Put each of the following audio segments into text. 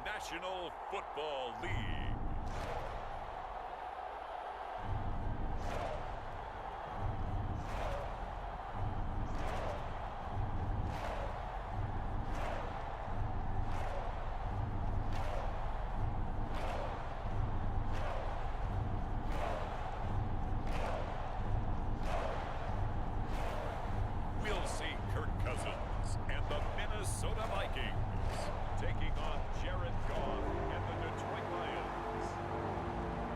National Football League. Minnesota Vikings taking on Jared Goff and the Detroit Lions.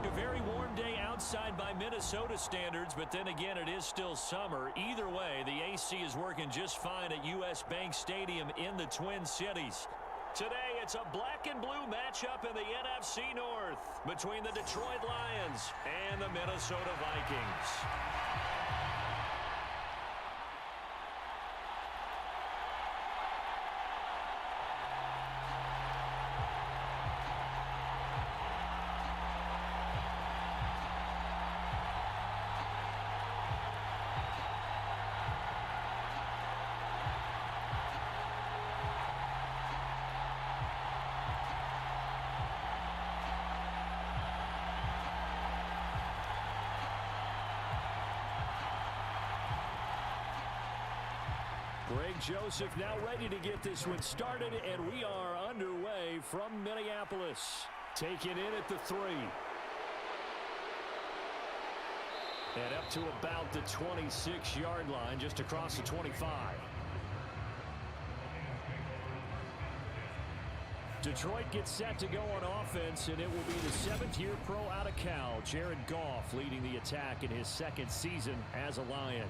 A very warm day outside by Minnesota standards, but then again, it is still summer. Either way, the AC is working just fine at US Bank Stadium in the Twin Cities. Today, it's a black and blue matchup in the NFC North between the Detroit Lions and the Minnesota Vikings. Greg Joseph now ready to get this one started, and we are underway from Minneapolis. Taking in at the 3. And up to about the 26-yard line, just across the 25. Detroit gets set to go on offense, and it will be the 7th-year pro out of Cal, Jared Goff, leading the attack in his second season as a Lion.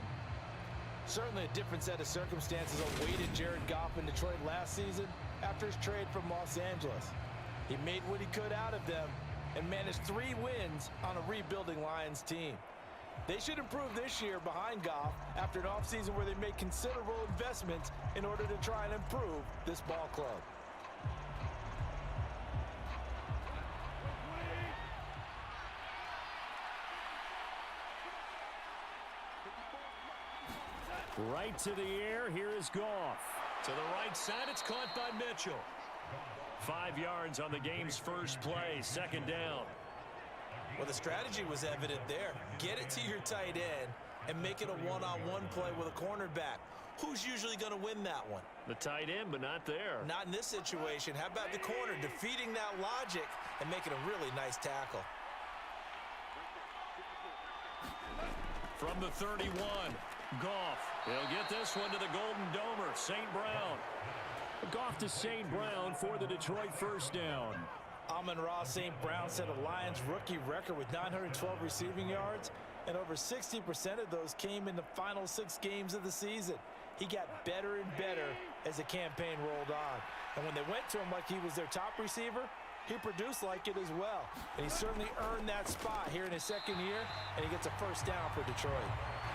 Certainly a different set of circumstances awaited Jared Goff in Detroit last season after his trade from Los Angeles. He made what he could out of them and managed 3 wins on a rebuilding Lions team. They should improve this year behind Goff after an offseason where they made considerable investments in order to try and improve this ball club. Right to the air, here is Goff. To the right side, it's caught by Mitchell. 5 yards on the game's first play, 2nd down. Well, the strategy was evident there. Get it to your tight end and make it a one-on-one play with a cornerback. Who's usually going to win that one? The tight end, but not there. Not in this situation. How about the corner defeating that logic and making a really nice tackle? From the 31, Goff. He'll get this one to the Golden Domer, St. Brown. Goff to St. Brown for the Detroit first down. Amon-Ra St. Brown set a Lions rookie record with 912 receiving yards, and over 60% of those came in the final 6 games of the season. He got better and better as the campaign rolled on. And when they went to him like he was their top receiver, he produced like it as well. And he certainly earned that spot here in his 2nd year, and he gets a first down for Detroit.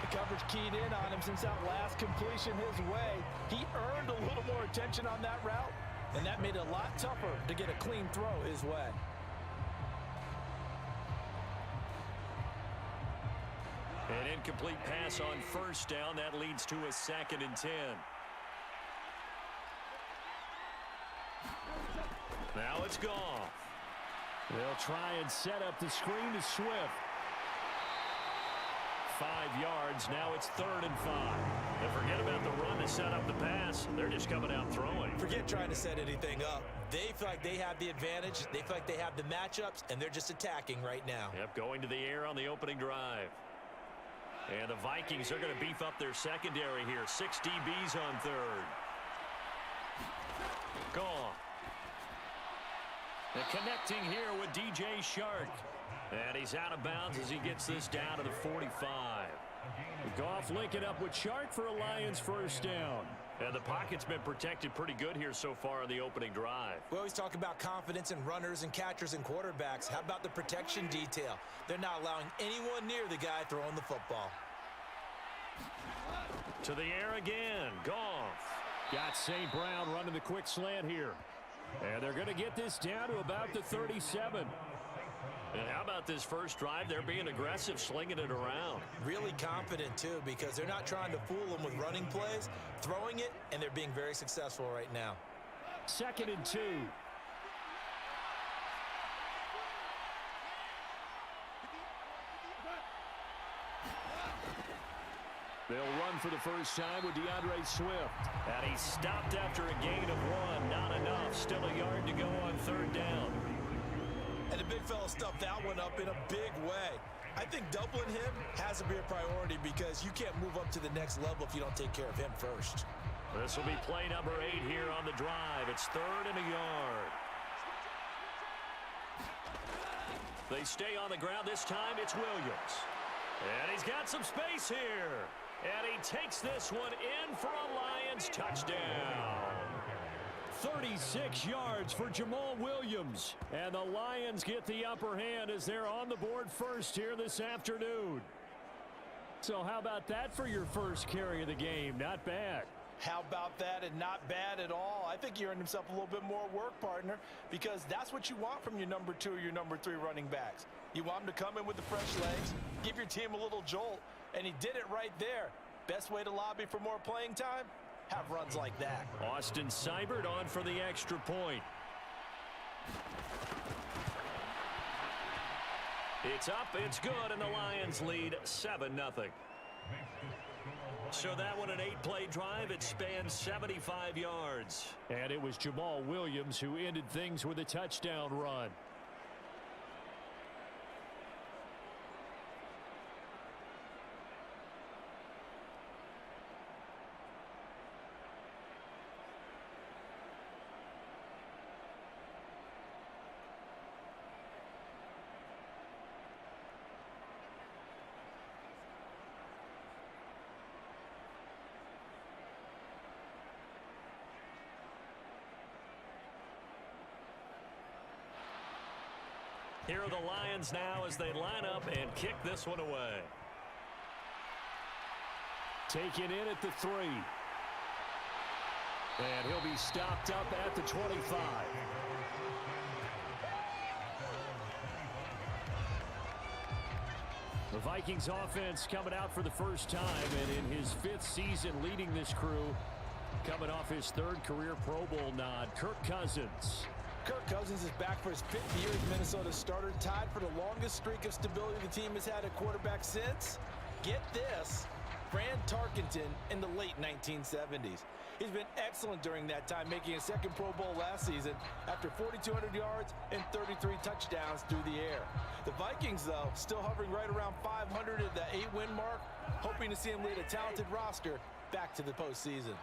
The coverage keyed in on him since that last completion his way. He earned a little more attention on that route, and that made it a lot tougher to get a clean throw his way. An incomplete pass on first down. That leads to a 2nd and 10. Now it's Goff. They'll try and set up the screen to Swift. 5 yards. Now it's 3rd and 5. And forget about the run to set up the pass. They're just coming out throwing. Forget trying to set anything up. They feel like they have the advantage. They feel like they have the matchups, and they're just attacking right now. Yep, going to the air on the opening drive. And the Vikings are going to beef up their secondary here. 6 DBs on 3rd. Goff. And connecting here with DJ Shark. And he's out of bounds as he gets this down to the 45. Goff linking up with Shark for a Lions first down. And the pocket's been protected pretty good here so far on the opening drive. We always talk about confidence in runners and catchers and quarterbacks. How about the protection detail? They're not allowing anyone near the guy throwing the football. To the air again. Goff. Got St. Brown running the quick slant here. And they're going to get this down to about the 37. And how about this first drive? They're being aggressive, slinging it around. Really confident, too, because they're not trying to fool them with running plays, throwing it, and they're being very successful right now. 2nd and 2. They'll run for the first time with DeAndre Swift. And he stopped after a gain of 1. Not enough. Still a yard to go on 3rd down. And the big fella stuffed that one up in a big way. I think doubling him has to be a priority because you can't move up to the next level if you don't take care of him first. This will be play number 8 here on the drive. It's 3rd and a yard. They stay on the ground. This time it's Williams. And he's got some space here. And he takes this one in for a Lions touchdown. 36 yards for Jamal Williams. And the Lions get the upper hand as they're on the board first here this afternoon. So how about that for your first carry of the game? Not bad. How about that, and not bad at all. I think he earned himself a little bit more work, partner, because that's what you want from your number 2 or your number 3 running backs. You want him to come in with the fresh legs, give your team a little jolt, and he did it right there. Best way to lobby for more playing time? Have runs like that. Austin Seibert on for the extra point. It's up, it's good, and the Lions lead 7-0. So that one an 8-play drive. It spans 75 yards. And it was Jamal Williams who ended things with a touchdown run. Here are the Lions now as they line up and kick this one away. Taken in at the 3. And he'll be stopped up at the 25. The Vikings offense coming out for the first time, and in his 5th season leading this crew, coming off his 3rd career Pro Bowl nod, Kirk Cousins. Kirk Cousins is back for his 5th year as Minnesota's starter, tied for the longest streak of stability the team has had at quarterback since, get this, Fran Tarkenton in the late 1970s. He's been excellent during that time, making a 2nd Pro Bowl last season after 4,200 yards and 33 touchdowns through the air. The Vikings, though, still hovering right around 500 at the 8-win mark, hoping to see him lead a talented roster back to the postseason.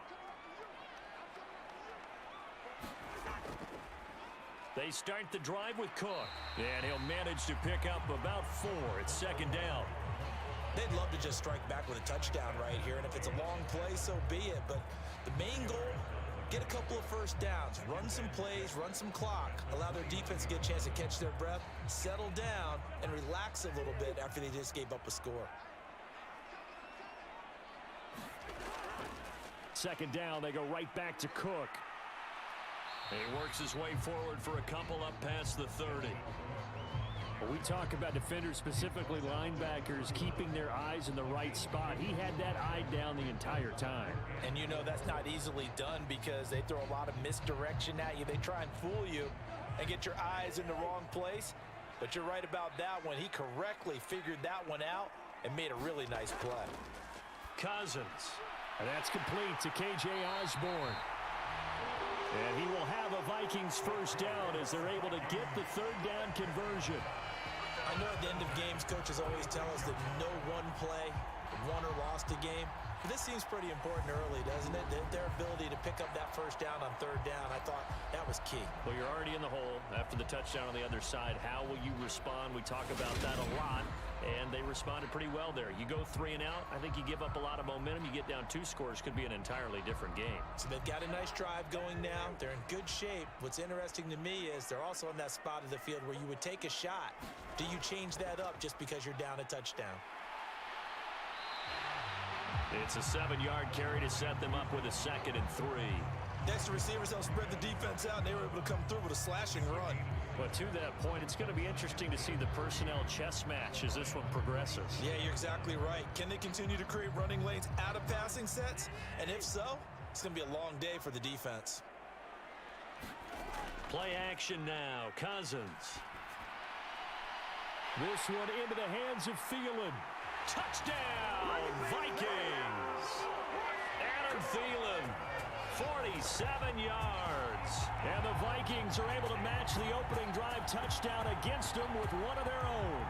They start the drive with Cook, and he'll manage to pick up about 4. It's 2nd down. They'd love to just strike back with a touchdown right here, and if it's a long play, so be it. But the main goal, get a couple of first downs, run some plays, run some clock, allow their defense to get a chance to catch their breath, settle down, and relax a little bit after they just gave up a score. 2nd down, they go right back to Cook. He works his way forward for a couple up past the 30. When we talk about defenders, specifically linebackers, keeping their eyes in the right spot, he had that eye down the entire time. And you know that's not easily done because they throw a lot of misdirection at you. They try and fool you and get your eyes in the wrong place. But you're right about that one. He correctly figured that one out and made a really nice play. Cousins. And that's complete to K.J. Osborne. And he will have a Vikings first down as they're able to get the 3rd down conversion. I know at the end of games, coaches always tell us that no one play won or lost a game. But this seems pretty important early, doesn't it? Their ability to pick up that first down on 3rd down, I thought that was key. Well, you're already in the hole after the touchdown on the other side. How will you respond? We talk about that a lot, and they responded pretty well there. You go 3 and out, I think you give up a lot of momentum. You get down 2 scores, could be an entirely different game. So they've got a nice drive going now. They're in good shape. What's interesting to me is they're also in that spot of the field where you would take a shot. Do you change that up just because you're down a touchdown? It's a 7-yard carry to set them up with a 2nd and 3. Next, the receivers helped spread the defense out, and they were able to come through with a slashing run. But to that point, it's going to be interesting to see the personnel chess match as this one progresses. Yeah, you're exactly right. Can they continue to create running lanes out of passing sets? And if so, it's going to be a long day for the defense. Play action now. Cousins. This one into the hands of Thielen. Touchdown, Vikings. Adam Thielen, 47 yards. And the Vikings are able to match the opening drive touchdown against them with one of their own.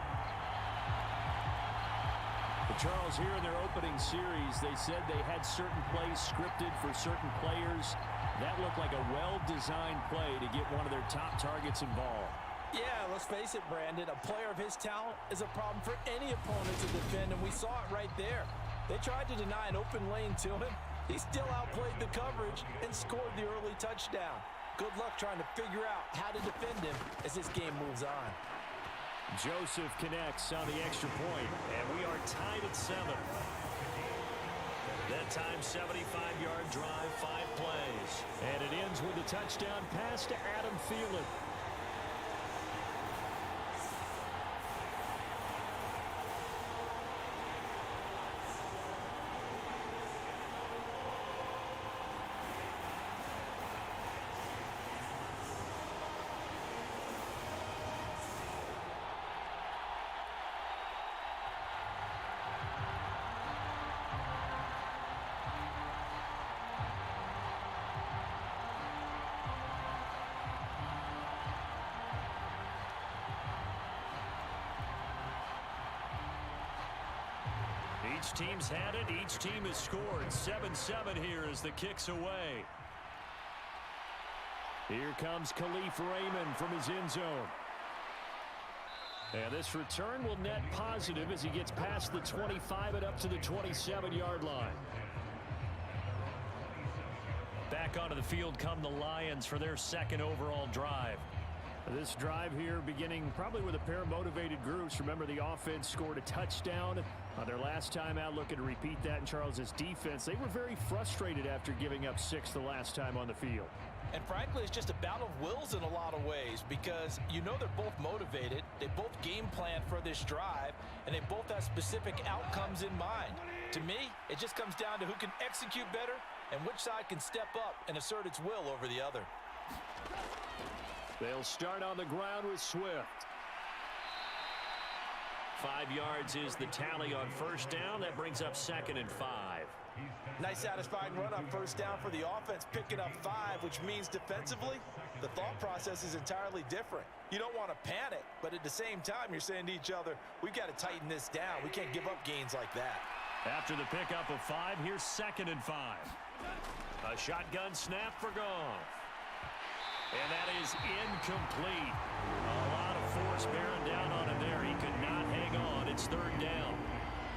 But Charles, here in their opening series, they said they had certain plays scripted for certain players. That looked like a well-designed play to get one of their top targets involved. Yeah, let's face it, Brandon. A player of his talent is a problem for any opponent to defend, and we saw it right there. They tried to deny an open lane to him. He still outplayed the coverage and scored the early touchdown. Good luck trying to figure out how to defend him as this game moves on. Joseph connects on the extra point, and we are tied at 7. That time, 75-yard drive, 5 plays. And it ends with a touchdown pass to Adam Thielen. Each team's had it. Each team has scored. 7-7 here as the kick's away. Here comes Khalif Raymond from his end zone. And this return will net positive as he gets past the 25 and up to the 27-yard line. Back onto the field come the Lions for their second overall drive. This drive here beginning probably with a pair of motivated groups. Remember, the offense scored a touchdown on their last time out. Looking to repeat that in Charles's defense. They were very frustrated after giving up 6 the last time on the field. And frankly, it's just a battle of wills in a lot of ways because you know they're both motivated. They both game plan for this drive, and they both have specific outcomes in mind. To me, it just comes down to who can execute better and which side can step up and assert its will over the other. They'll start on the ground with Swift. 5 yards is the tally on first down. That brings up 2nd and 5. Nice satisfying run on first down for the offense, picking up 5, which means defensively, the thought process is entirely different. You don't want to panic, but at the same time, you're saying to each other, we've got to tighten this down. We can't give up gains like that. After the pickup of 5, here's 2nd and 5. A shotgun snap for Goff. And that is incomplete. A lot of force bearing down on him there. He could not hang on. It's 3rd down.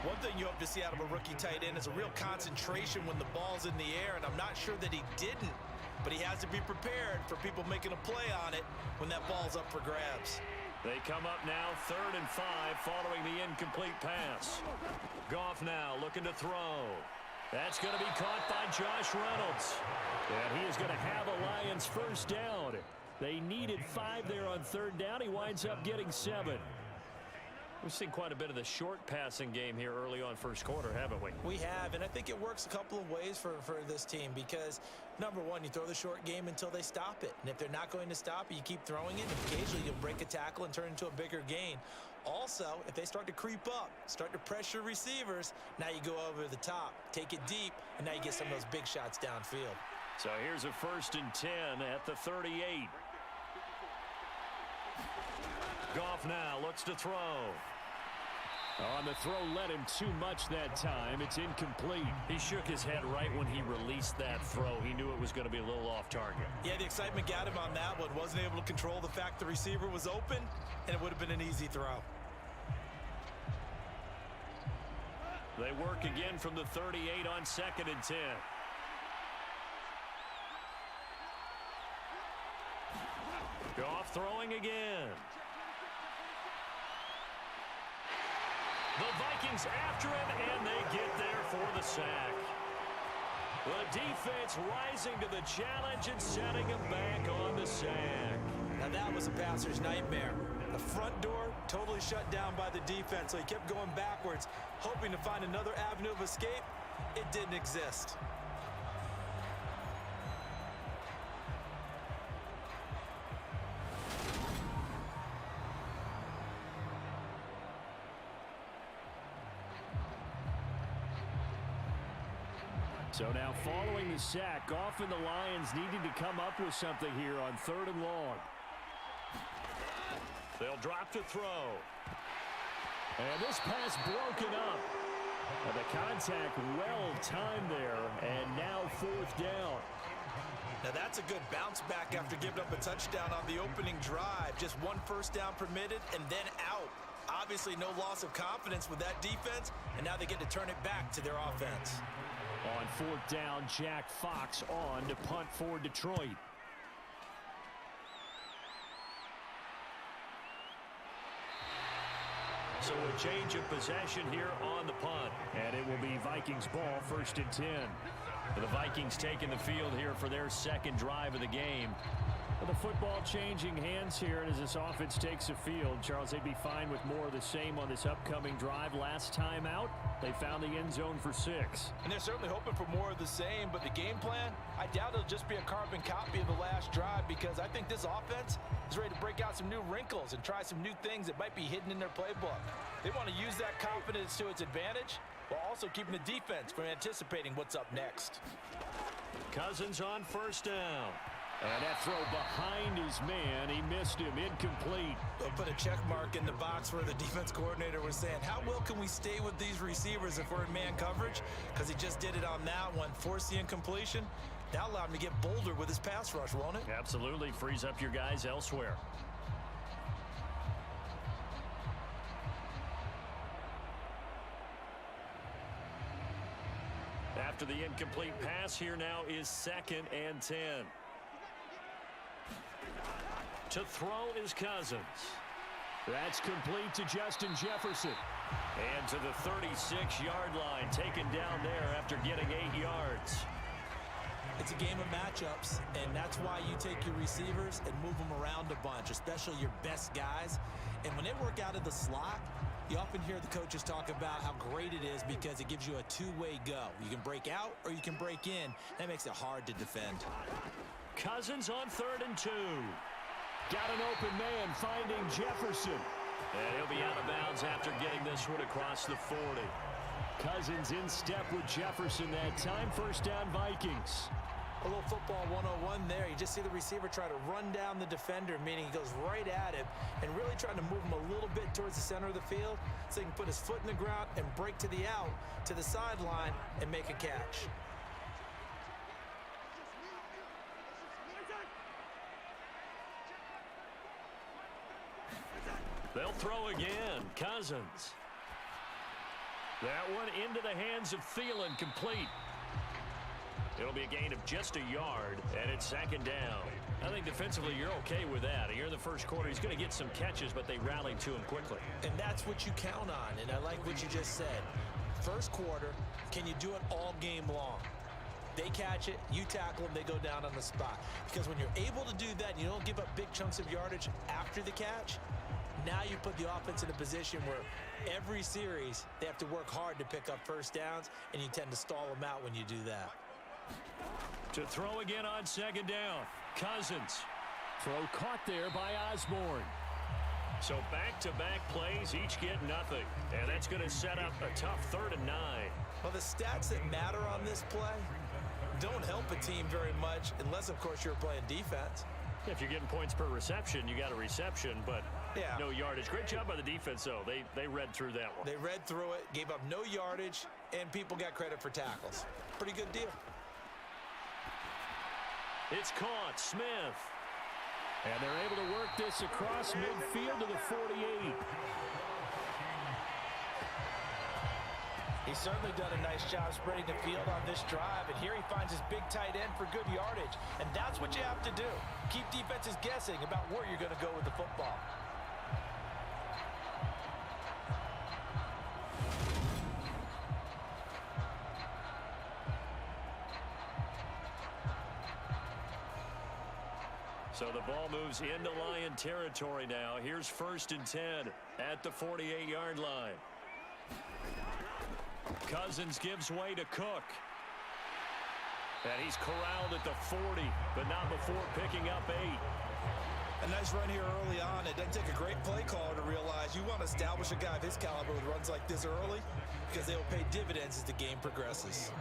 One thing you hope to see out of a rookie tight end is a real concentration when the ball's in the air, and I'm not sure that he didn't, but he has to be prepared for people making a play on it when that ball's up for grabs. They come up now 3rd and 5 following the incomplete pass. Goff now looking to throw. That's going to be caught by Josh Reynolds. And he is going to have a Lions first down. They needed 5 there on 3rd down. He winds up getting 7. We've seen quite a bit of the short passing game here early on first quarter, haven't we? We have, and I think it works a couple of ways for this team because, number one, you throw the short game until they stop it. And if they're not going to stop it, you keep throwing it, and occasionally you'll break a tackle and turn it into a bigger gain. Also, if they start to creep up, start to pressure receivers, now you go over the top, take it deep, and now you get some of those big shots downfield. So here's a 1st and 10 at the 38. Goff now looks to throw. On the throw led him too much that time. It's incomplete. He shook his head right when he released that throw. He knew it was going to be a little off target. Yeah, the excitement got him on that one. Wasn't able to control the fact the receiver was open, and it would have been an easy throw. They work again from the 38 on 2nd and 10. Goff throwing again. The Vikings after him, and they get there for the sack. The defense rising to the challenge and setting him back on the sack. Now that was a passer's nightmare. The front door totally shut down by the defense, so he kept going backwards, hoping to find another avenue of escape. It didn't exist. So now following the sack, often the Lions needing to come up with something here on 3rd and long. They'll drop to throw. And this pass broken up. And the contact well timed there, and now 4th down. Now that's a good bounce back after giving up a touchdown on the opening drive. Just 1 first down permitted and then out. Obviously no loss of confidence with that defense, and now they get to turn it back to their offense. On 4th down, Jack Fox on to punt for Detroit. So a change of possession here on the punt. And it will be Vikings ball, 1st and 10. The Vikings taking the field here for their 2nd drive of the game. With the football changing hands here, and as this offense takes the field, Charles, they'd be fine with more of the same on this upcoming drive. Last time out, they found the end zone for 6. And they're certainly hoping for more of the same, but the game plan, I doubt it'll just be a carbon copy of the last drive, because I think this offense is ready to break out some new wrinkles and try some new things that might be hidden in their playbook. They want to use that confidence to its advantage, while also keeping the defense from anticipating what's up next. Cousins on 1st down. And that throw behind his man, he missed him, incomplete. They'll put a check mark in the box where the defense coordinator was saying, how well can we stay with these receivers if we're in man coverage? Because he just did it on that one, forced the incompletion. That'll allow him to get bolder with his pass rush, won't it? Absolutely, frees up your guys elsewhere. After the incomplete pass, here now is 2nd and 10. To throw is Cousins. That's complete to Justin Jefferson. And to the 36-yard line, taken down there after getting 8 yards. It's a game of matchups, and that's why you take your receivers and move them around a bunch, especially your best guys. And when they work out of the slot, you often hear the coaches talk about how great it is because it gives you a two-way go. You can break out or you can break in. That makes it hard to defend. Cousins on 3rd and 2. Got an open man finding Jefferson. And he'll be out of bounds after getting this one across the 40. Cousins in step with Jefferson that time. 1st down Vikings. A little football 101 there. You just see the receiver try to run down the defender, meaning he goes right at him and really trying to move him a little bit towards the center of the field so he can put his foot in the ground and break to the out, to the sideline, and make a catch. They'll throw again. Cousins. That one into the hands of Thielen, complete. It'll be a gain of just a yard, and it's 2nd down. I think defensively you're okay with that. Here in the 1st quarter, he's going to get some catches, but they rallied to him quickly. And that's what you count on, and I like what you just said. 1st quarter, can you do it all game long? They catch it, you tackle them, they go down on the spot. Because when you're able to do that and you don't give up big chunks of yardage after the catch, now you put the offense in a position where every series they have to work hard to pick up 1st downs, and you tend to stall them out when you do that. To throw again on 2nd down. Cousins. Throw caught there by Osborne. So back-to-back plays, each get nothing. And that's going to set up a tough 3rd and 9. Well, the stats that matter on this play don't help a team very much unless, of course, you're playing defense. If you're getting points per reception, you got a reception, but no yardage. Great job by the defense, though. They read through that one. They read through it, gave up no yardage, and people got credit for tackles. Pretty good deal. It's caught. Smith. And they're able to work this across midfield to the 48. He's certainly done a nice job spreading the field on this drive, and here he finds his big tight end for good yardage. And that's what you have to do. Keep defenses guessing about where you're going to go with the football. So the ball moves into Lion territory now. Here's 1st and 10 at the 48-yard line. Cousins gives way to Cook. And he's corralled at the 40, but not before picking up 8. A nice run here early on. It doesn't take a great play caller to realize you want to establish a guy of his caliber with runs like this early because they will pay dividends as the game progresses.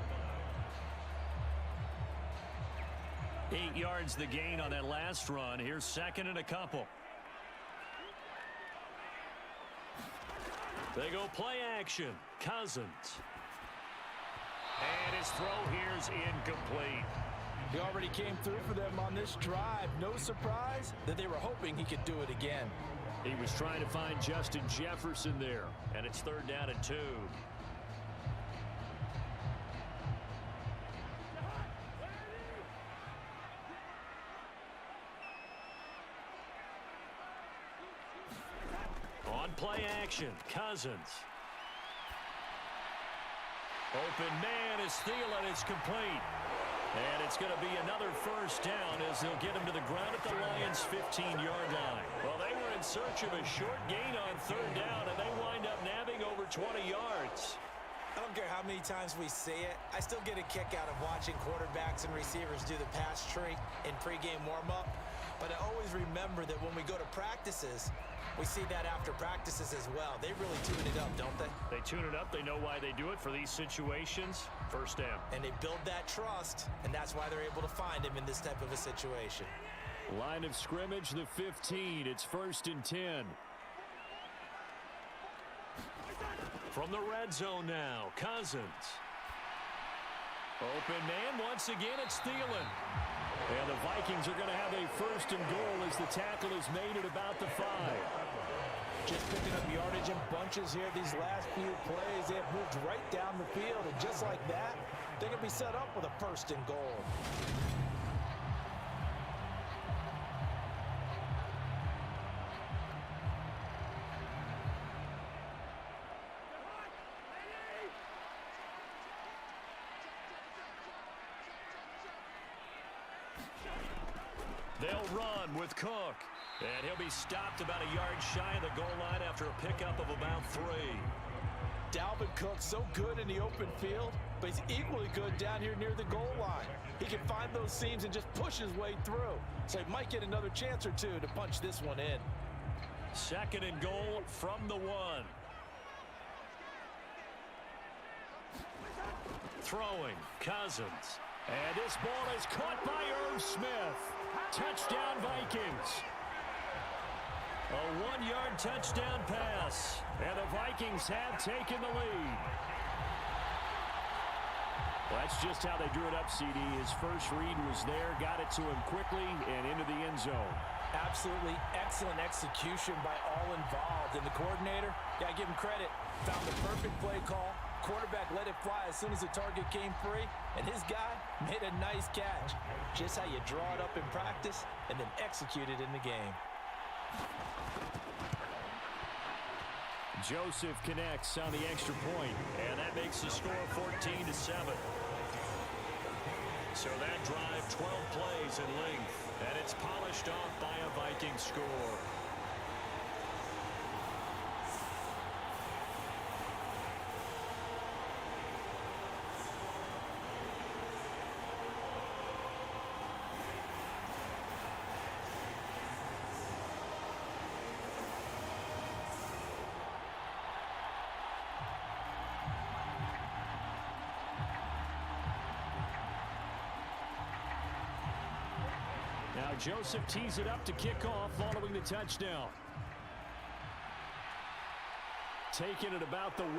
8 yards the gain on that last run. Here's second and a couple. They go play action. Cousins. And his throw here's incomplete. He already came through for them on this drive. No surprise that they were hoping he could do it again. He was trying to find Justin Jefferson there, and it's 3rd down and 2. On play action, Cousins. Open man is Thielen. It's complete. And it's going to be another 1st down as they'll get him to the ground at the Lions' 15-yard line. Well, they were in search of a short gain on 3rd down, and they wind up nabbing over 20 yards. I don't care how many times we say it. I still get a kick out of watching quarterbacks and receivers do the pass tree in pregame warm-up. But I always remember that when we go to practices, we see that after practices as well. They really tune it up, don't they? They tune it up. They know why they do it for these situations. 1st down. And they build that trust, and that's why they're able to find him in this type of a situation. Line of scrimmage, the 15. It's 1st and 10. From the red zone now, Cousins. Open man once again. It's Thielen. And the Vikings are going to have a 1st and goal as the tackle is made at about the 5. Just picking up yardage in bunches here these last few plays. They have moved right down the field, and just like that, they're going to be set up with a 1st and goal. They'll run with Cook. And he'll be stopped about a yard shy of the goal line after a pickup of about 3. Dalvin Cook so good in the open field, but he's equally good down here near the goal line. He can find those seams and just push his way through. So he might get another chance or two to punch this one in. 2nd and goal from the 1. Throwing, Cousins. And this ball is caught by Irv Smith. Touchdown, Vikings. A 1-yard touchdown pass. And the Vikings have taken the lead. Well, that's just how they drew it up, CD. His first read was there, got it to him quickly, and into the end zone. Absolutely excellent execution by all involved. And the coordinator, got to give him credit, found the perfect play call. Quarterback let it fly as soon as the target came free, and his guy made a nice catch. Just how you draw it up in practice and then execute it in the game. Joseph connects on the extra point, and that makes the score 14-7. So that drive, 12 plays in length, and it's polished off by a Viking score. Now Joseph tees it up to kick off following the touchdown. Taking it about the 1.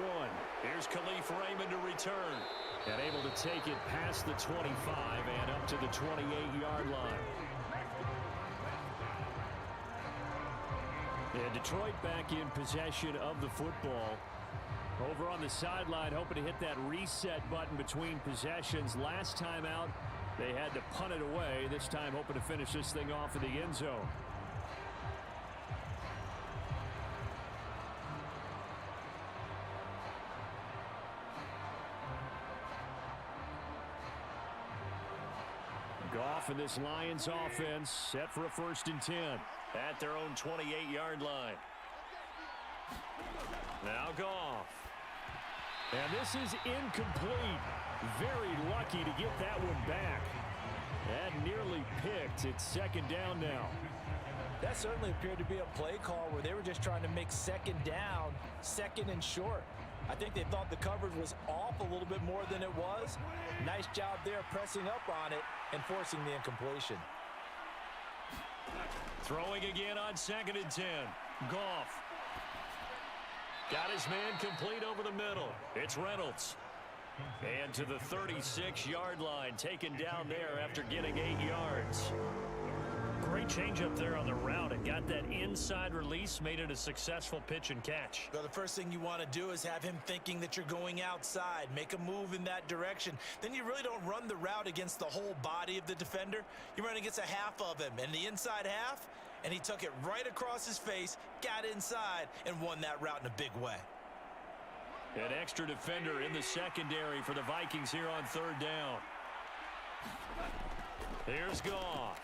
Here's Khalif Raymond to return. And able to take it past the 25 and up to the 28-yard line. And Detroit back in possession of the football. Over on the sideline, hoping to hit that reset button between possessions. Last time out, they had to punt it away. This time hoping to finish this thing off in the end zone. Goff and this Lions offense set for a 1st and 10 at their own 28-yard line. Now Goff. And this is incomplete. Very lucky to get that one back. That nearly picked. It's 2nd down now. That certainly appeared to be a play call where they were just trying to make 2nd down, 2nd and short. I think they thought the coverage was off a little bit more than it was. Nice job there pressing up on it and forcing the incompletion. Throwing again on 2nd and 10. Goff. Got his man complete over the middle. It's Reynolds. And to the 36-yard line, taken down there after getting 8 yards. Great change up there on the route and got that inside release, made it a successful pitch and catch. Well, the first thing you want to do is have him thinking that you're going outside. Make a move in that direction. Then you really don't run the route against the whole body of the defender. You run against a half of him, and the inside half, and he took it right across his face, got inside, and won that route in a big way. An extra defender in the secondary for the Vikings here on 3rd down. Here's Goff.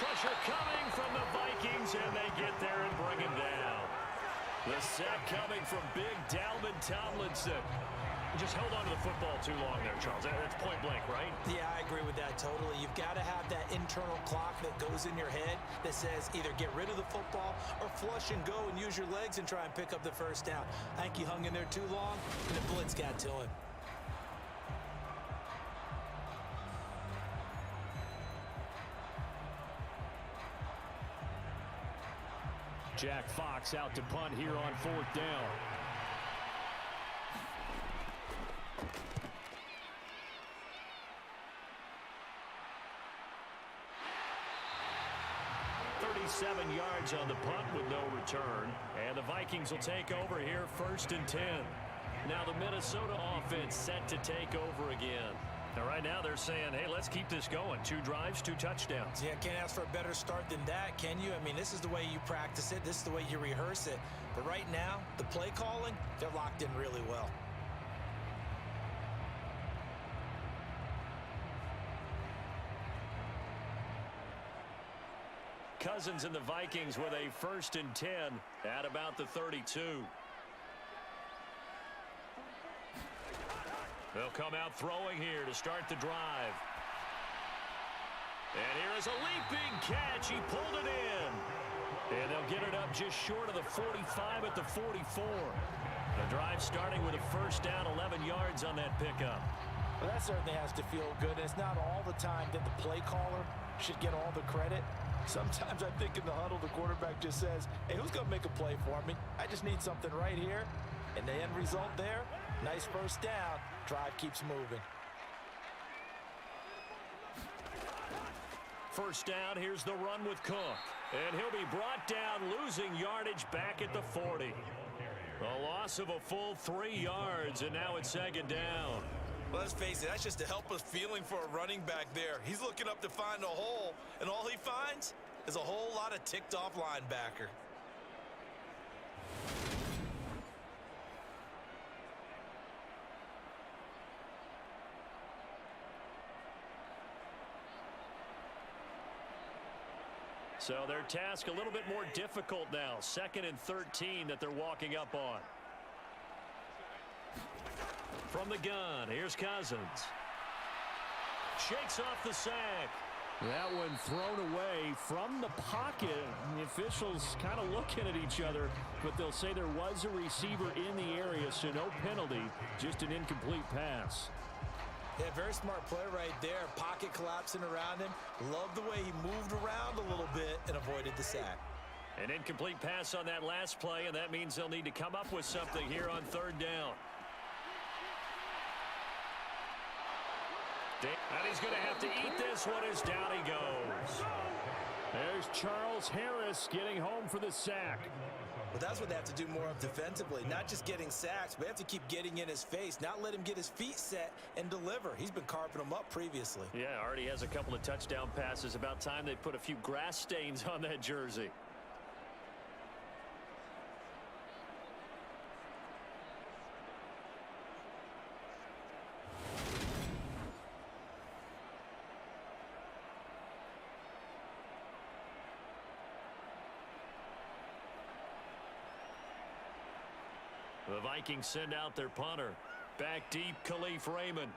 Pressure coming from the Vikings, and they get there and bring him down. The sack coming from big Dalvin Tomlinson. Just held on to the football too long there, Charles. That's point blank, right? Yeah, I agree with that totally. You've got to have that internal clock that goes in your head that says either get rid of the football or flush and go and use your legs and try and pick up the first down. I think he hung in there too long, and the blitz got to him. Jack Fox out to punt here on 4th down. Seven yards on the punt with no return. And the Vikings will take over here 1st and 10. Now the Minnesota offense set to take over again. Now right now they're saying, hey, let's keep this going. 2 drives, 2 touchdowns. Yeah, can't ask for a better start than that, can you? I mean, this is the way you practice it. This is the way you rehearse it. But right now, the play calling, they're locked in really well. Cousins and the Vikings with a 1st and 10 at about the 32. They'll come out throwing here to start the drive. And here is a leaping catch. He pulled it in. And they'll get it up just short of the 45 at the 44. The drive starting with a 1st down, 11 yards on that pickup. Well, that certainly has to feel good. And it's not all the time that the play caller should get all the credit. Sometimes I think in the huddle, the quarterback just says, hey, who's going to make a play for me? I just need something right here. And the end result there, nice 1st down. Drive keeps moving. 1st down, here's the run with Cook. And he'll be brought down, losing yardage back at the 40. A loss of a full 3 yards, and now it's 2nd down. Well, let's face it, that's just a helpless feeling for a running back there. He's looking up to find a hole, and all he finds is a whole lot of ticked-off linebacker. So their task a little bit more difficult now. 2nd and 13 that they're walking up on. From the gun, here's Cousins. Shakes off the sack. That one thrown away from the pocket. The officials kind of looking at each other, but they'll say there was a receiver in the area, so no penalty, just an incomplete pass. Yeah, very smart play right there. Pocket collapsing around him. Love the way he moved around a little bit and avoided the sack. An incomplete pass on that last play, and that means they'll need to come up with something here on 3rd down. And he's going to have to eat this one as down he goes. There's Charles Harris getting home for the sack. Well, that's what they have to do more of defensively. Not just getting sacks, but they have to keep getting in his face. Not let him get his feet set and deliver. He's been carving them up previously. Yeah, already has a couple of touchdown passes. About time they put a few grass stains on that jersey. The Vikings send out their punter. Back deep, Khalif Raymond.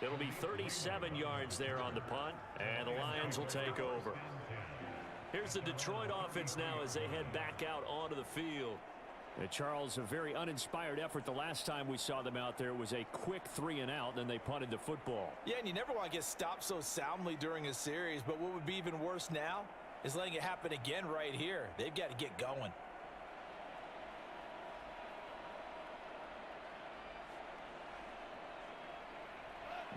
It'll be 37 yards there on the punt, and the Lions will take over. Here's the Detroit offense now as they head back out onto the field. Charles, a very uninspired effort the last time we saw them out there. It was a quick 3-and-out, and then they punted the football. Yeah, and you never want to get stopped so soundly during a series, but what would be even worse now is letting it happen again right here. They've got to get going.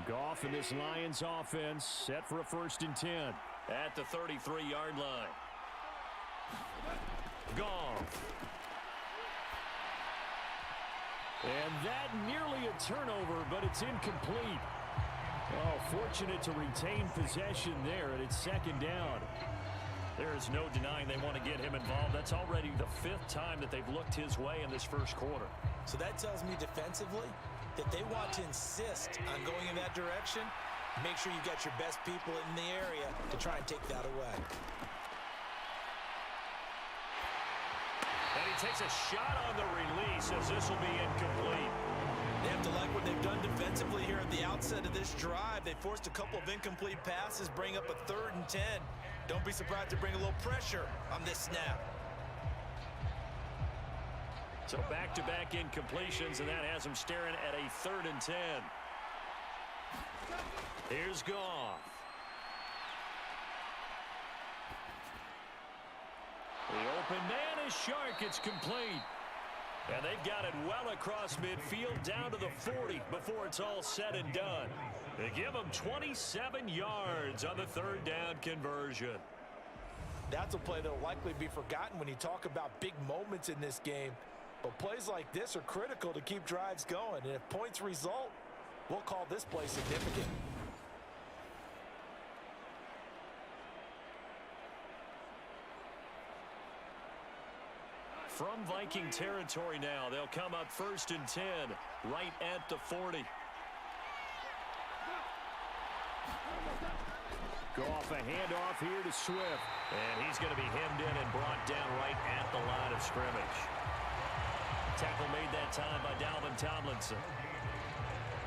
Goff and this Lions offense set for a 1st and 10. At the 33-yard line. Goff. And that nearly a turnover, but it's incomplete. Oh, fortunate to retain possession there, and it's 2nd down. There is no denying they want to get him involved. That's already the 5th time that they've looked his way in this first quarter. So that tells me defensively that they want to insist on going in that direction. Make sure you got your best people in the area to try and take that away. And he takes a shot on the release as this will be incomplete. They have to like what they've done defensively here at the outset of this drive. They forced a couple of incomplete passes, bring up a 3rd and 10. Don't be surprised to bring a little pressure on this snap. So back-to-back incompletions, and that has them staring at a 3rd and 10. Here's Goff. The open man is Shark. It's complete. And they've got it well across midfield down to the 40 before it's all said and done. They give them 27 yards on the 3rd down conversion. That's a play that will likely be forgotten when you talk about big moments in this game. But plays like this are critical to keep drives going. And if points result, we'll call this play significant. From Viking territory now, they'll come up 1st and 10, right at the 40. Goff, a handoff here to Swift. And he's going to be hemmed in and brought down right at the line of scrimmage. Tackle made that time by Dalvin Tomlinson.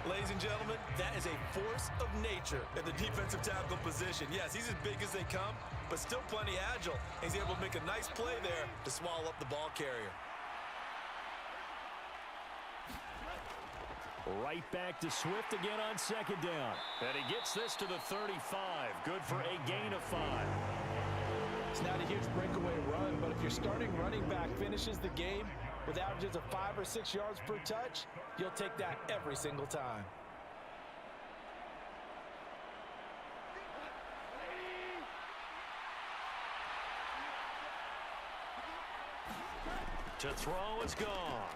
Ladies and gentlemen, that is a force of nature in the defensive tackle position. Yes, he's as big as they come, but still plenty agile. He's able to make a nice play there to swallow up the ball carrier. Right back to Swift again on 2nd down. And he gets this to the 35. Good for a gain of 5. It's not a huge breakaway run, but if your starting running back finishes the game with averages of 5 or 6 yards per touch, you'll take that every single time. To throw is Goff.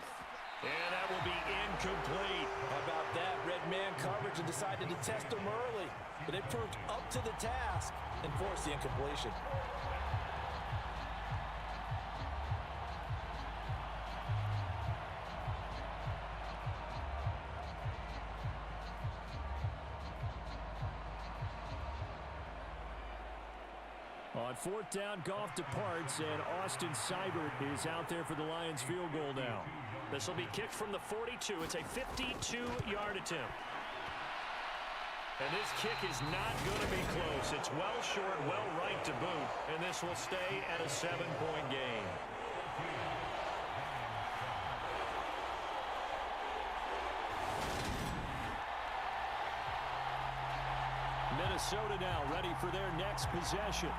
And that will be incomplete. How about that? Red man coverage and decided to test him early. But they proved up to the task and forced the incompletion. On 4th down, Goff departs, and Austin Seibert is out there for the Lions field goal now. This will be kicked from the 42. It's a 52-yard attempt. And this kick is not going to be close. It's well short, well right to boot, and this will stay at a 7-point game. Minnesota now ready for their next possession.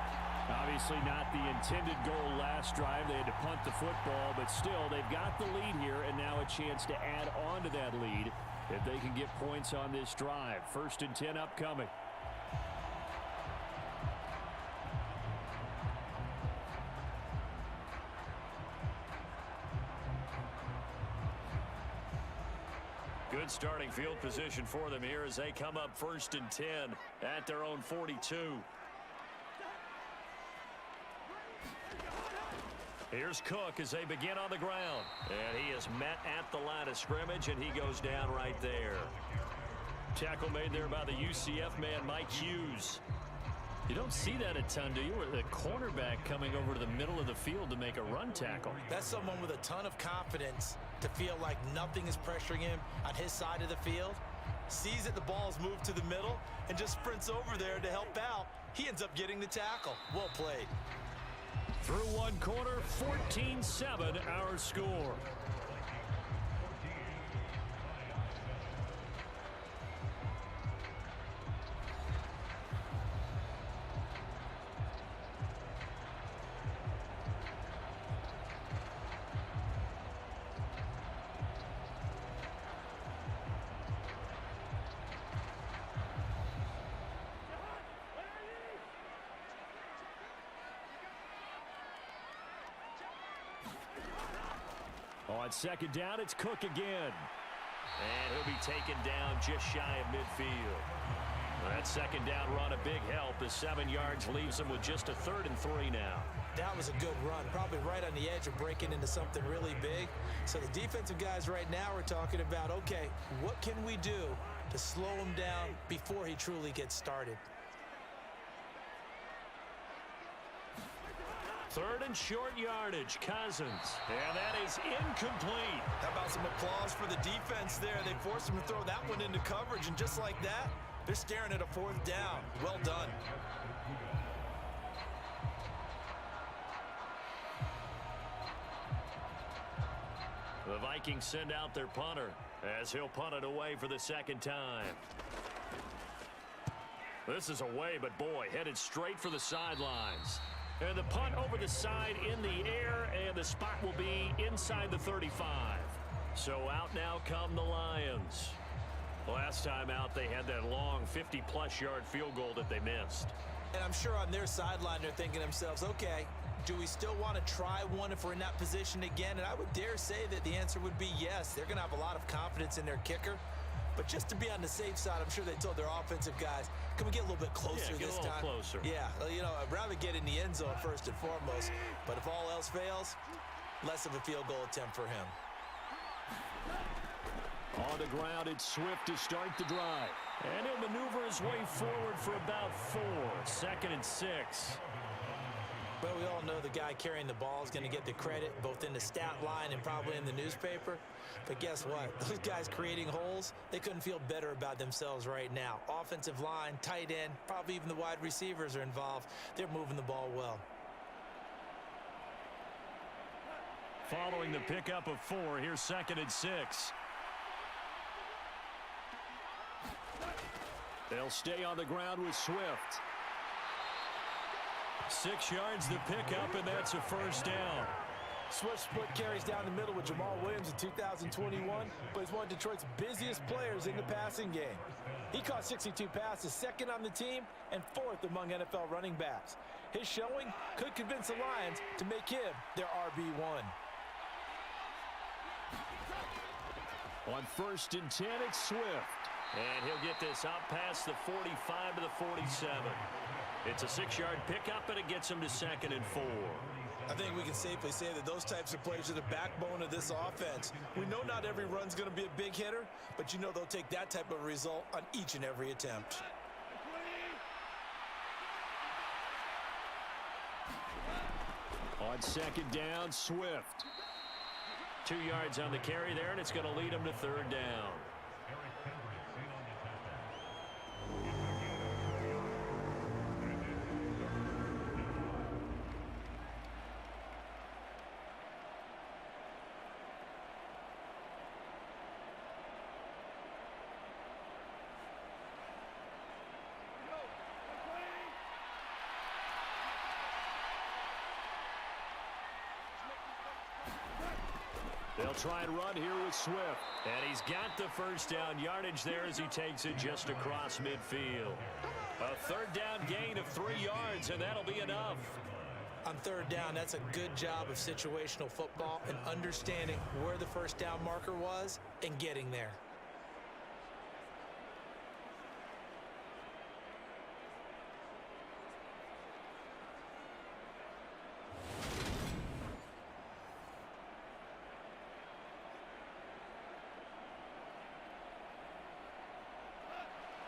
Obviously not the intended goal last drive. They had to punt the football, but still they've got the lead here and now a chance to add on to that lead if they can get points on this drive. 1st and 10 upcoming. Good starting field position for them here as they come up 1st and 10 at their own 42. Here's Cook as they begin on the ground. And he is met at the line of scrimmage, and he goes down right there. Tackle made there by the UCF man, Mike Hughes. You don't see that a ton, do you? Or the cornerback coming over to the middle of the field to make a run tackle. That's someone with a ton of confidence to feel like nothing is pressuring him on his side of the field. Sees that the ball's moved to the middle and just sprints over there to help out. He ends up getting the tackle. Well played. Through one quarter, 14-7 our score. On second down, it's Cook again. And he'll be taken down just shy of midfield. That second down run, a big help. The 7 yards leaves him with just a 3rd and 3 now. That was a good run, probably right on the edge of breaking into something really big. So the defensive guys right now are talking about, okay, what can we do to slow him down before he truly gets started? 3rd and short yardage, Cousins. And that is incomplete. How about some applause for the defense there? They forced him to throw that one into coverage, and just like that, they're staring at a 4th down. Well done. The Vikings send out their punter as he'll punt it away for the 2nd time. This is away, but boy, headed straight for the sidelines. And the punt over the side in the air, and the spot will be inside the 35. So out now come the Lions. Last time out, they had that long 50-plus yard field goal that they missed. And I'm sure on their sideline, they're thinking to themselves, okay, do we still want to try one if we're in that position again? And I would dare say that the answer would be yes. They're going to have a lot of confidence in their kicker. But just to be on the safe side, I'm sure they told their offensive guys, can we get a little bit closer this time? Closer. Yeah, you know, I'd rather get in the end zone first and foremost. But if all else fails, less of a field goal attempt for him. On the ground, it's Swift to start the drive. And he'll maneuver his way forward for about 4. 2nd and 6. Well, we all know the guy carrying the ball is going to get the credit, both in the stat line and probably in the newspaper. But guess what? Those guys creating holes, they couldn't feel better about themselves right now. Offensive line, tight end, probably even the wide receivers are involved. They're moving the ball well. Following the pickup of 4, here's 2nd and 6. They'll stay on the ground with Swift. 6 yards the pickup, and that's a 1st down. Swift split carries down the middle with Jamal Williams in 2021, but he's one of Detroit's busiest players in the passing game. He caught 62 passes, 2nd on the team, and 4th among NFL running backs. His showing could convince the Lions to make him their RB1. On 1st and 10, it's Swift. And he'll get this out past the 45 to the 47. It's a 6-yard pickup, and it gets him to 2nd and 4. I think we can safely say that those types of plays are the backbone of this offense. We know not every run's going to be a big hitter, but you know they'll take that type of result on each and every attempt. On 2nd down, Swift. 2 yards on the carry there, and it's going to lead him to 3rd down. They'll try and run here with Swift. And he's got the 1st down yardage there as he takes it just across midfield. A 3rd down gain of 3 yards, and that'll be enough. On 3rd down, that's a good job of situational football and understanding where the 1st down marker was and getting there.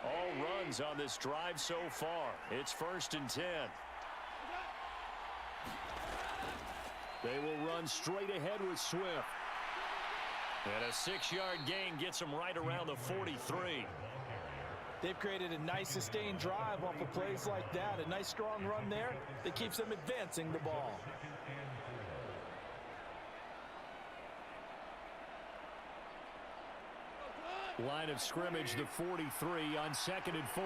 All runs on this drive so far. It's 1st and 10. They will run straight ahead with Swift. And a 6-yard gain gets them right around the 43. They've created a nice sustained drive off of plays like that. A nice strong run there that keeps them advancing the ball. Line of scrimmage, the 43 on 2nd and 4.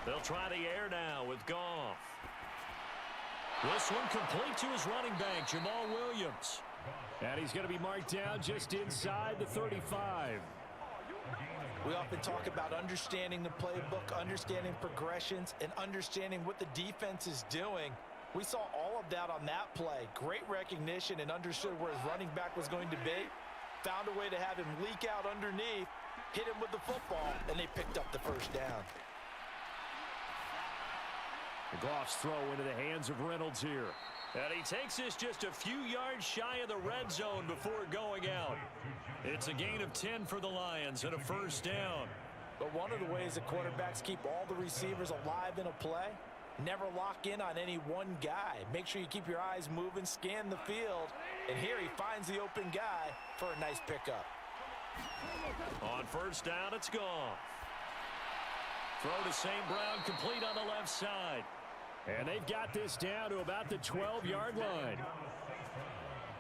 They'll try the air now with Goff. This one complete to his running back, Jamal Williams. And he's going to be marked down just inside the 35. We often talk about understanding the playbook, understanding progressions, and understanding what the defense is doing. We saw all of that on that play. Great recognition and understood where his running back was going to be. Found a way to have him leak out underneath, hit him with the football, and they picked up the first down. Goff's throw into the hands of Reynolds here. And he takes this just a few yards shy of the red zone before going out. It's a gain of 10 for the Lions and a first down. But one of the ways that quarterbacks keep all the receivers alive in a play, never lock in on any one guy. Make sure you keep your eyes moving, scan the field, and here he finds the open guy for a nice pickup. On first down, it's Goff. Throw to St. Brown, complete on the left side. And they've got this down to about the 12-yard line.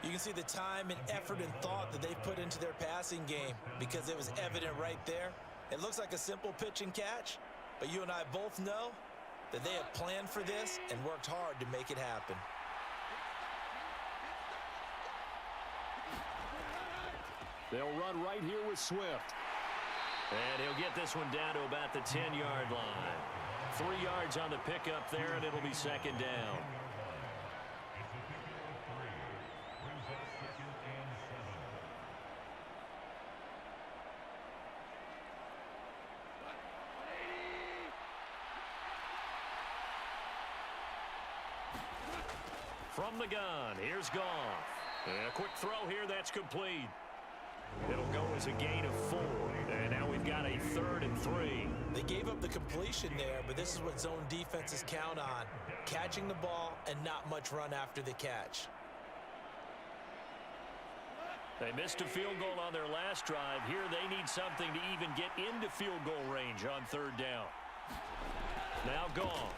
You can see the time and effort and thought that they've put into their passing game because it was evident right there. It looks like a simple pitch and catch, but you and I both know that they have planned for this and worked hard to make it happen. They'll run right here with Swift. And he'll get this one down to about the 10-yard line. 3 yards on the pickup there, and it'll be second down. From the gun, here's Goff. And a quick throw here, that's complete. It'll go as a gain of 4. And now we've got a 3rd and 3. They gave up the completion there, but this is what zone defenses count on. Catching the ball and not much run after the catch. They missed a field goal on their last drive. Here they need something to even get into field goal range on 3rd down. Now Goff.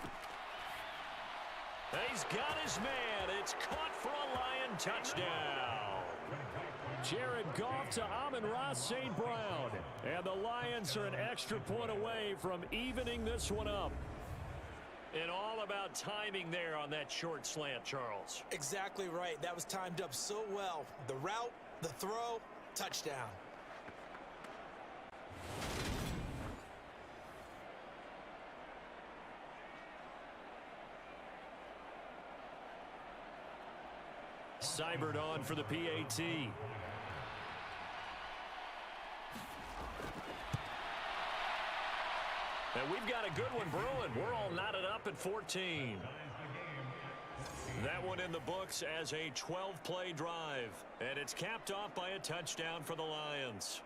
He's got his man. It's caught for a Lion touchdown. Jared Goff to Amon-Ra St. Brown. And the Lions are an extra point away from evening this one up. And all about timing there on that short slant, Charles. Exactly right. That was timed up so well. The route, the throw, touchdown. Seibert on for the PAT. And we've got a good one brewing. We're all knotted up at 14. That one in the books as a 12-play drive. And it's capped off by a touchdown for the Lions.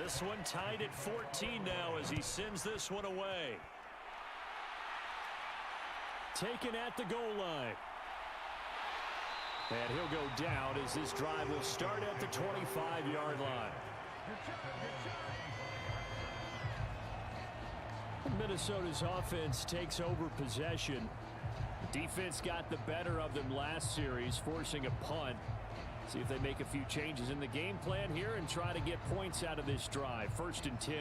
This one tied at 14 now as he sends this one away. Taken at the goal line. And he'll go down as this drive will start at the 25-yard line. Minnesota's offense takes over possession. Defense got the better of them last series, forcing a punt. See if they make a few changes in the game plan here and try to get points out of this drive. 1st and 10.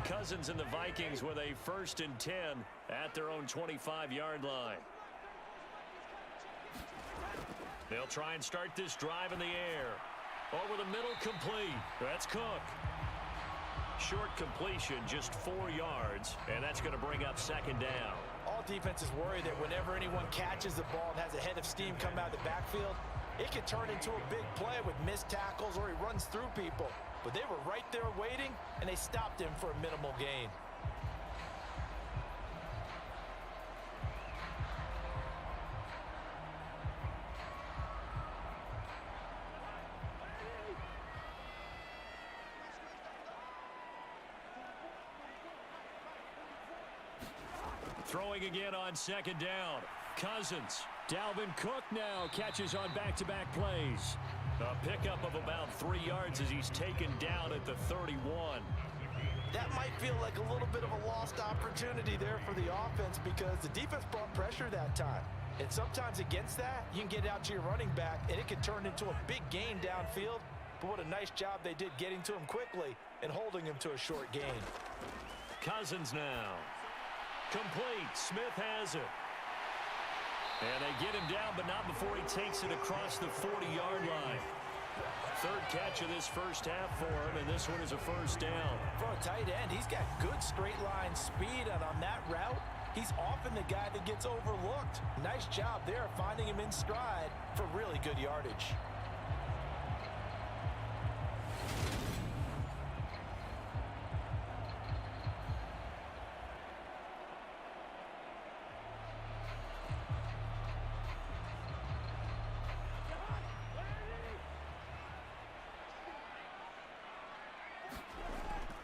Cousins and the Vikings with a 1st and 10 at their own 25-yard line. They'll try and start this drive in the air. Over the middle, complete. That's Cook. Short completion, just 4 yards, and that's going to bring up second down. All defenses worry that whenever anyone catches the ball and has a head of steam come out of the backfield, it can turn into a big play with missed tackles or he runs through people. But they were right there waiting, and they stopped him for a minimal gain. Throwing again on second down. Cousins. Dalvin Cook now catches on back-to-back plays. A pickup of about 3 yards as he's taken down at the 31. That might feel like a little bit of a lost opportunity there for the offense because the defense brought pressure that time. And sometimes against that, you can get out to your running back, and it can turn into a big gain downfield. But what a nice job they did getting to him quickly and holding him to a short gain. Cousins now. Complete. Smith has it. And they get him down, but not before he takes it across the 40-yard line. Third catch of this first half for him, and this one is a first down. For a tight end, he's got good straight line speed, and on that route, he's often the guy that gets overlooked. Nice job there finding him in stride for really good yardage.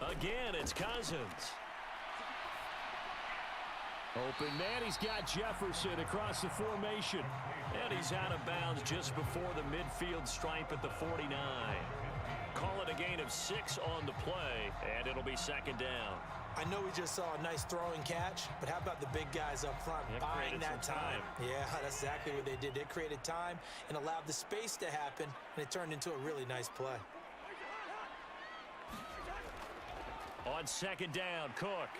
Again, it's Cousins. Open man, he's got Jefferson across the formation. And he's out of bounds just before the midfield stripe at the 49. Call it a gain of 6 on the play, and it'll be second down. I know we just saw a nice throwing catch, but how about the big guys up front buying that time? Yeah, that's exactly what they did. They created time and allowed the space to happen, and it turned into a really nice play. On second down, Cook.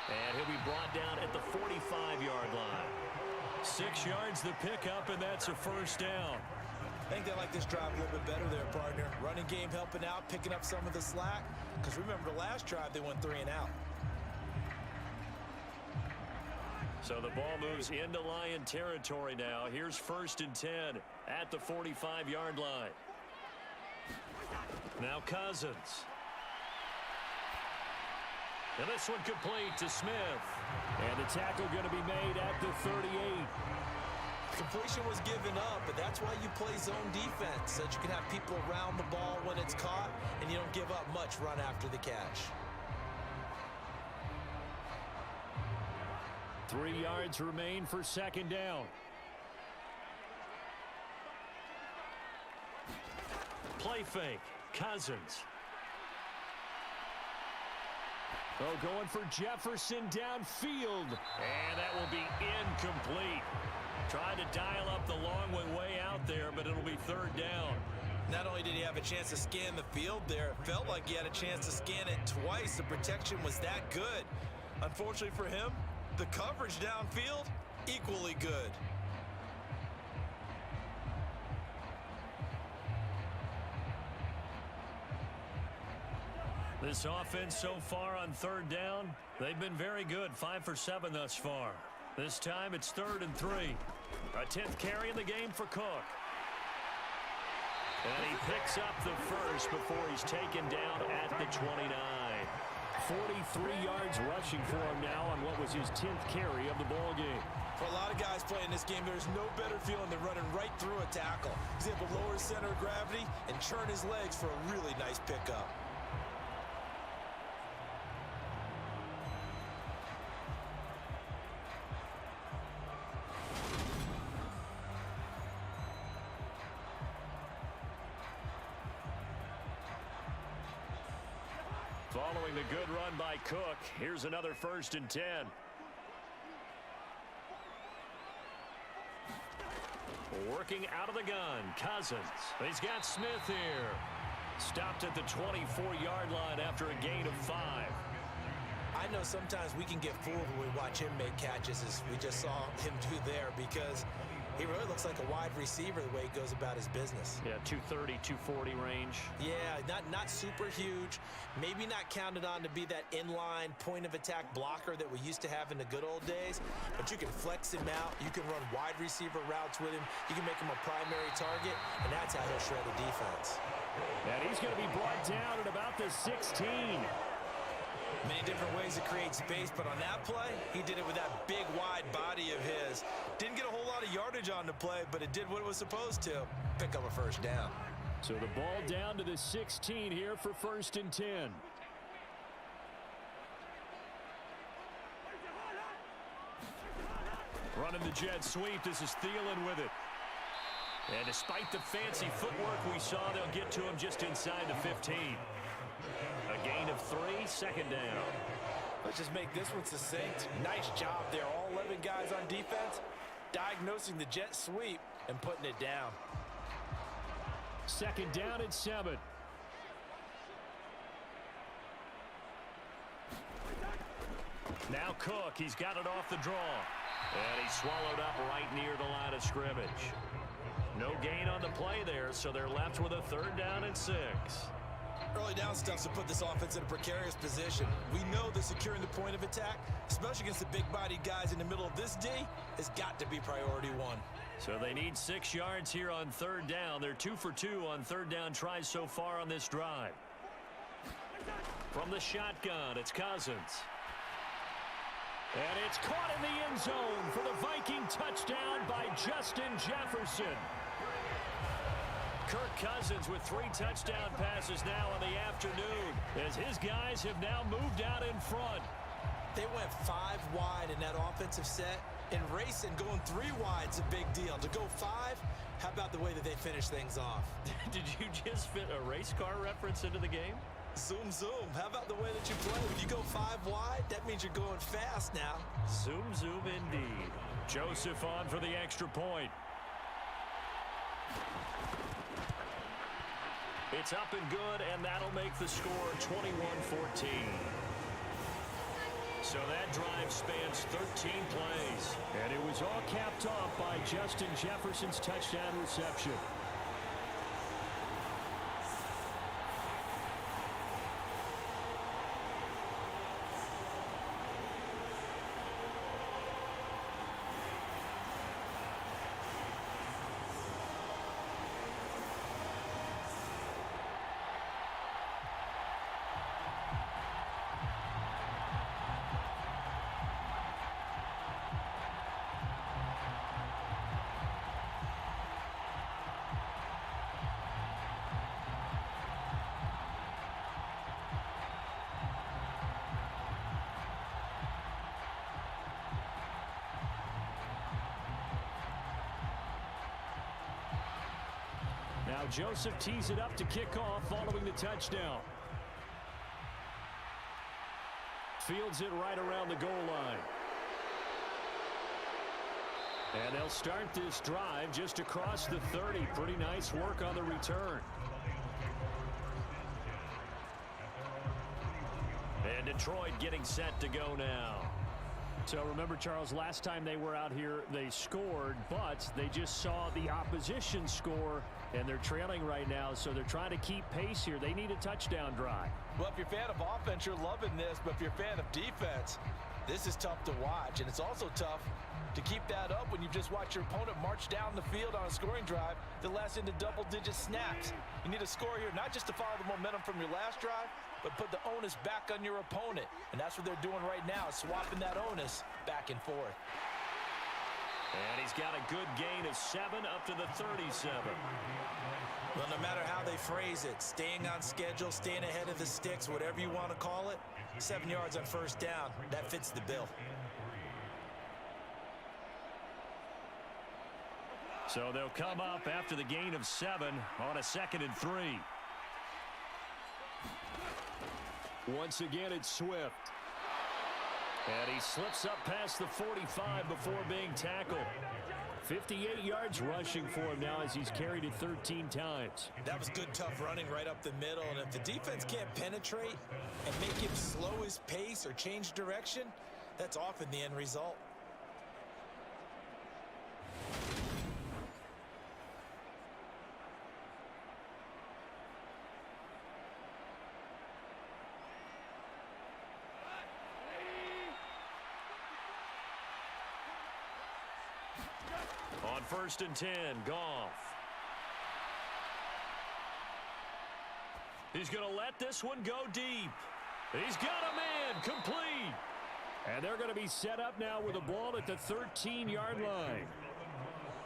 And he'll be brought down at the 45-yard line. 6 yards the pickup, and that's a first down. I think they like this drive a little bit better there, partner. Running game helping out, picking up some of the slack. Because remember, the last drive, they went 3 and out. So the ball moves into Lion territory now. Here's 1st and 10 at the 45-yard line. Now Cousins. And this one complete to Smith. And the tackle going to be made at the 38. Completion was given up, but that's why you play zone defense, so that you can have people around the ball when it's caught, and you don't give up much run after the catch. 3 yards remain for second down. Play fake. Cousins. Oh, going for Jefferson downfield. And that will be incomplete. Trying to dial up the long way out there, but it'll be third down. Not only did he have a chance to scan the field there, it felt like he had a chance to scan it twice. The protection was that good. Unfortunately for him, the coverage downfield, equally good. This offense so far on third down, they've been very good. 5 for 7 thus far. This time it's 3rd and 3. A 10th carry in the game for Cook. And he picks up the first before he's taken down at the 29. 43 yards rushing for him now on what was his 10th carry of the ball game. For a lot of guys playing this game, there's no better feeling than running right through a tackle. He's able to lower his center of gravity and churn his legs for a really nice pickup. Following the good run by Cook, here's another 1st and 10. Working out of the gun, Cousins. He's got Smith here. Stopped at the 24-yard line after a gain of 5. I know sometimes we can get fooled when we watch him make catches, as we just saw him do there, because He really looks like a wide receiver the way he goes about his business. Yeah, 230, 240 range. Yeah, not super huge. Maybe not counted on to be that inline point-of-attack blocker that we used to have in the good old days. But you can flex him out. You can run wide receiver routes with him. You can make him a primary target, and that's how he'll shred the defense. And he's going to be brought down at about the 16. Many different ways to create space, but on that play, he did it with that big, wide body of his. Didn't get a whole lot of yardage on the play, but it did what it was supposed to. Pick up a first down. So the ball down to the 16 here for 1st and 10. Running the jet sweep. This is Thielen with it. And despite the fancy footwork we saw, they'll get to him just inside the 15. A gain of 3, 2nd down. Let's just make this one succinct. Nice job there. All 11 guys on defense diagnosing the jet sweep and putting it down. 2nd down and 7. Now Cook. He's got it off the draw. And he's swallowed up right near the line of scrimmage. No gain on the play there, so they're left with a 3rd down and 6. Early down stuff to put this offense in a precarious position. We know that securing the point of attack, especially against the big-bodied guys in the middle of this D, has got to be priority 1. So they need 6 yards here on 3rd down. They're 2 for 2 on 3rd down tries so far on this drive. From the shotgun, it's Cousins. And it's caught in the end zone for the Viking touchdown by Justin Jefferson. Kirk Cousins with 3 touchdown passes now in the afternoon as his guys have now moved out in front. They went 5 wide in that offensive set, and racing going 3 wide's a big deal. To go 5, how about the way that they finish things off? Did you just fit a race car reference into the game? Zoom, zoom. How about the way that you play? When you go 5 wide, that means you're going fast now. Zoom, zoom indeed. Joseph on for the extra point. It's up and good, and that'll make the score 21-14. So that drive spans 13 plays. And it was all capped off by Justin Jefferson's touchdown reception. Now Joseph tees it up to kick off following the touchdown. Fields it right around the goal line. And they'll start this drive just across the 30. Pretty nice work on the return. And Detroit getting set to go now. So remember, Charles, last time they were out here, they scored, but they just saw the opposition score, and they're trailing right now, so they're trying to keep pace here. They need a touchdown drive. Well, if you're a fan of offense, you're loving this, but if you're a fan of defense, this is tough to watch, and it's also tough to keep that up when you just watch your opponent march down the field on a scoring drive that lasts into double-digit snaps. You need a score here, not just to follow the momentum from your last drive, but put the onus back on your opponent. And that's what they're doing right now, swapping that onus back and forth. And he's got a good gain of 7 up to the 37. Well, no matter how they phrase it, staying on schedule, staying ahead of the sticks, whatever you want to call it, 7 yards on first down, that fits the bill. So they'll come up after the gain of 7 on a 2nd and 3. Once again, it's Swift. And he slips up past the 45 before being tackled. 58 yards rushing for him now as he's carried it 13 times. That was good, tough running right up the middle. And if the defense can't penetrate and make him slow his pace or change direction, that's often the end result. On 1st and 10, Goff. He's going to let this one go deep. He's got a man, complete. And they're going to be set up now with the ball at the 13-yard line.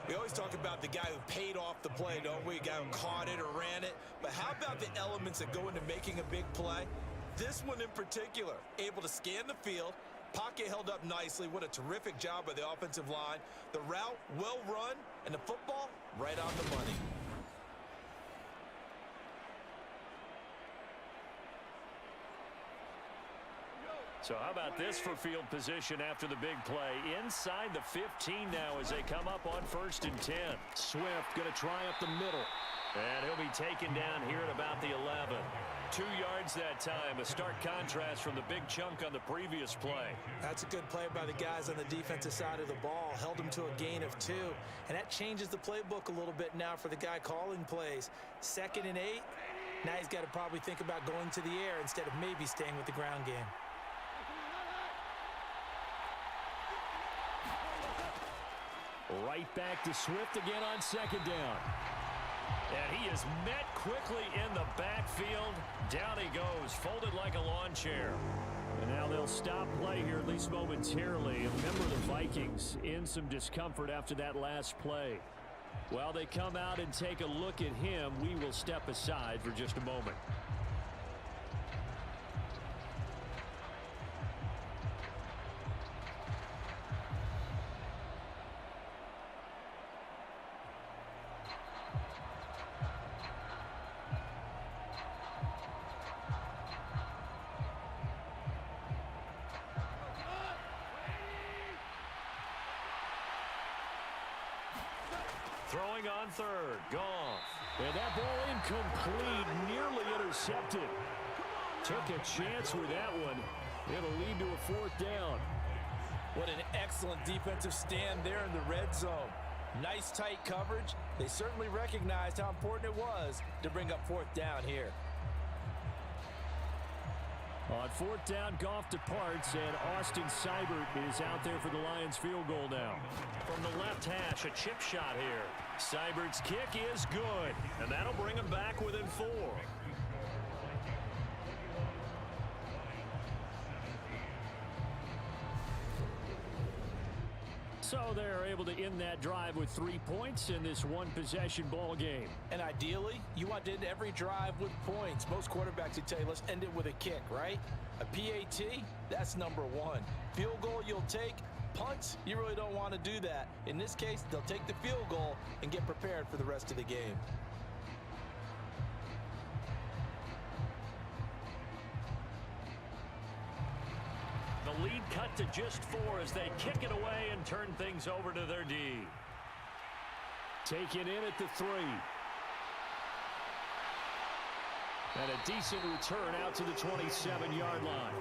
We always talk about the guy who paid off the play, don't we? A guy who caught it or ran it. But how about the elements that go into making a big play? This one in particular, able to scan the field, pocket held up nicely. What a terrific job by the offensive line. The route, well run, and the football, right on the money. So how about this for field position after the big play? Inside the 15 now as they come up on 1st and 10. Swift going to try up the middle. And he'll be taken down here at about the 11. 2 yards that time. A stark contrast from the big chunk on the previous play. That's a good play by the guys on the defensive side of the ball. Held them to a gain of 2. And that changes the playbook a little bit now for the guy calling plays. 2nd and 8. Now he's got to probably think about going to the air instead of maybe staying with the ground game. Right back to Swift again on 2nd down. And he is met quickly in the backfield. Down he goes, folded like a lawn chair. And now they'll stop play here, at least momentarily. A member of the Vikings in some discomfort after that last play. While they come out and take a look at him, we will step aside for just a moment. Throwing on 3rd, Goff. And that ball incomplete, nearly intercepted. Took a chance with that one. It'll lead to a 4th down. What an excellent defensive stand there in the red zone. Nice tight coverage. They certainly recognized how important it was to bring up 4th down here. On 4th down, Goff departs, and Austin Seibert is out there for the Lions field goal now. From the left hash, a chip shot here. Seibert's kick is good, and that'll bring him back within 4. So they're able to end that drive with 3 points in this one-possession ball game. And ideally, you want to end every drive with points. Most quarterbacks would tell you, let's end it with a kick, right? A PAT, that's number 1. Field goal you'll take. Punts, you really don't want to do that. In this case, they'll take the field goal and get prepared for the rest of the game. The lead cut to just 4 as they kick it away and turn things over to their D. Taken in at the 3. And a decent return out to the 27-yard line.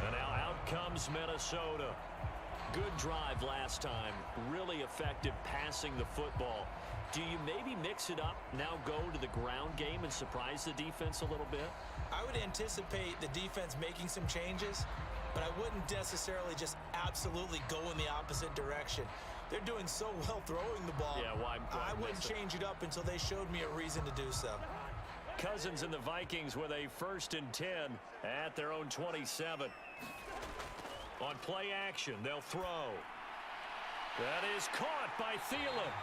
And now out comes Minnesota. Good drive last time. Really effective passing the football. Do you maybe mix it up, now go to the ground game and surprise the defense a little bit? I would anticipate the defense making some changes, but I wouldn't necessarily just absolutely go in the opposite direction. They're doing so well throwing the ball. Yeah, why I wouldn't change it up until they showed me a reason to do so. Cousins and the Vikings with a 1st and 10 at their own 27. On play action, they'll throw. That is caught by Thielen.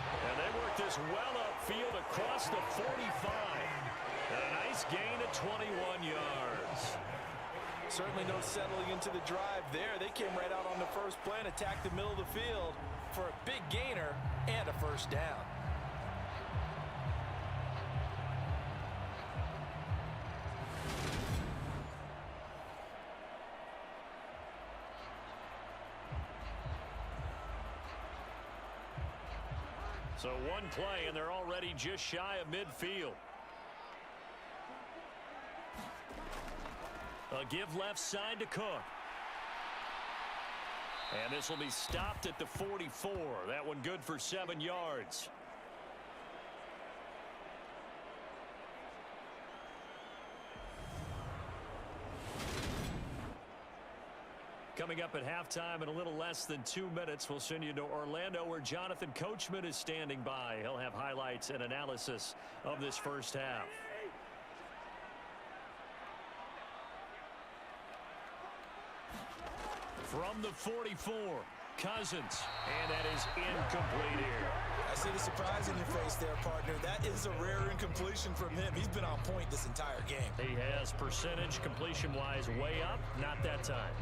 And they work this well upfield across the 45. And a nice gain of 21 yards. Certainly no settling into the drive there. They came right out on the first play and attacked the middle of the field for a big gainer and a 1st down. So one play, and they're already just shy of midfield. A give left side to Cook. And this will be stopped at the 44. That one good for 7 yards. coming up at halftime in a little less than 2 minutes. We'll send you to Orlando, where Jonathan Coachman is standing by. He'll have highlights and analysis of this first half. From the 44, Cousins, and that is incomplete here. I see the surprise in your face there, partner. That is a rare incompletion from him. He's been on point this entire game. He has percentage completion-wise way up, not that time.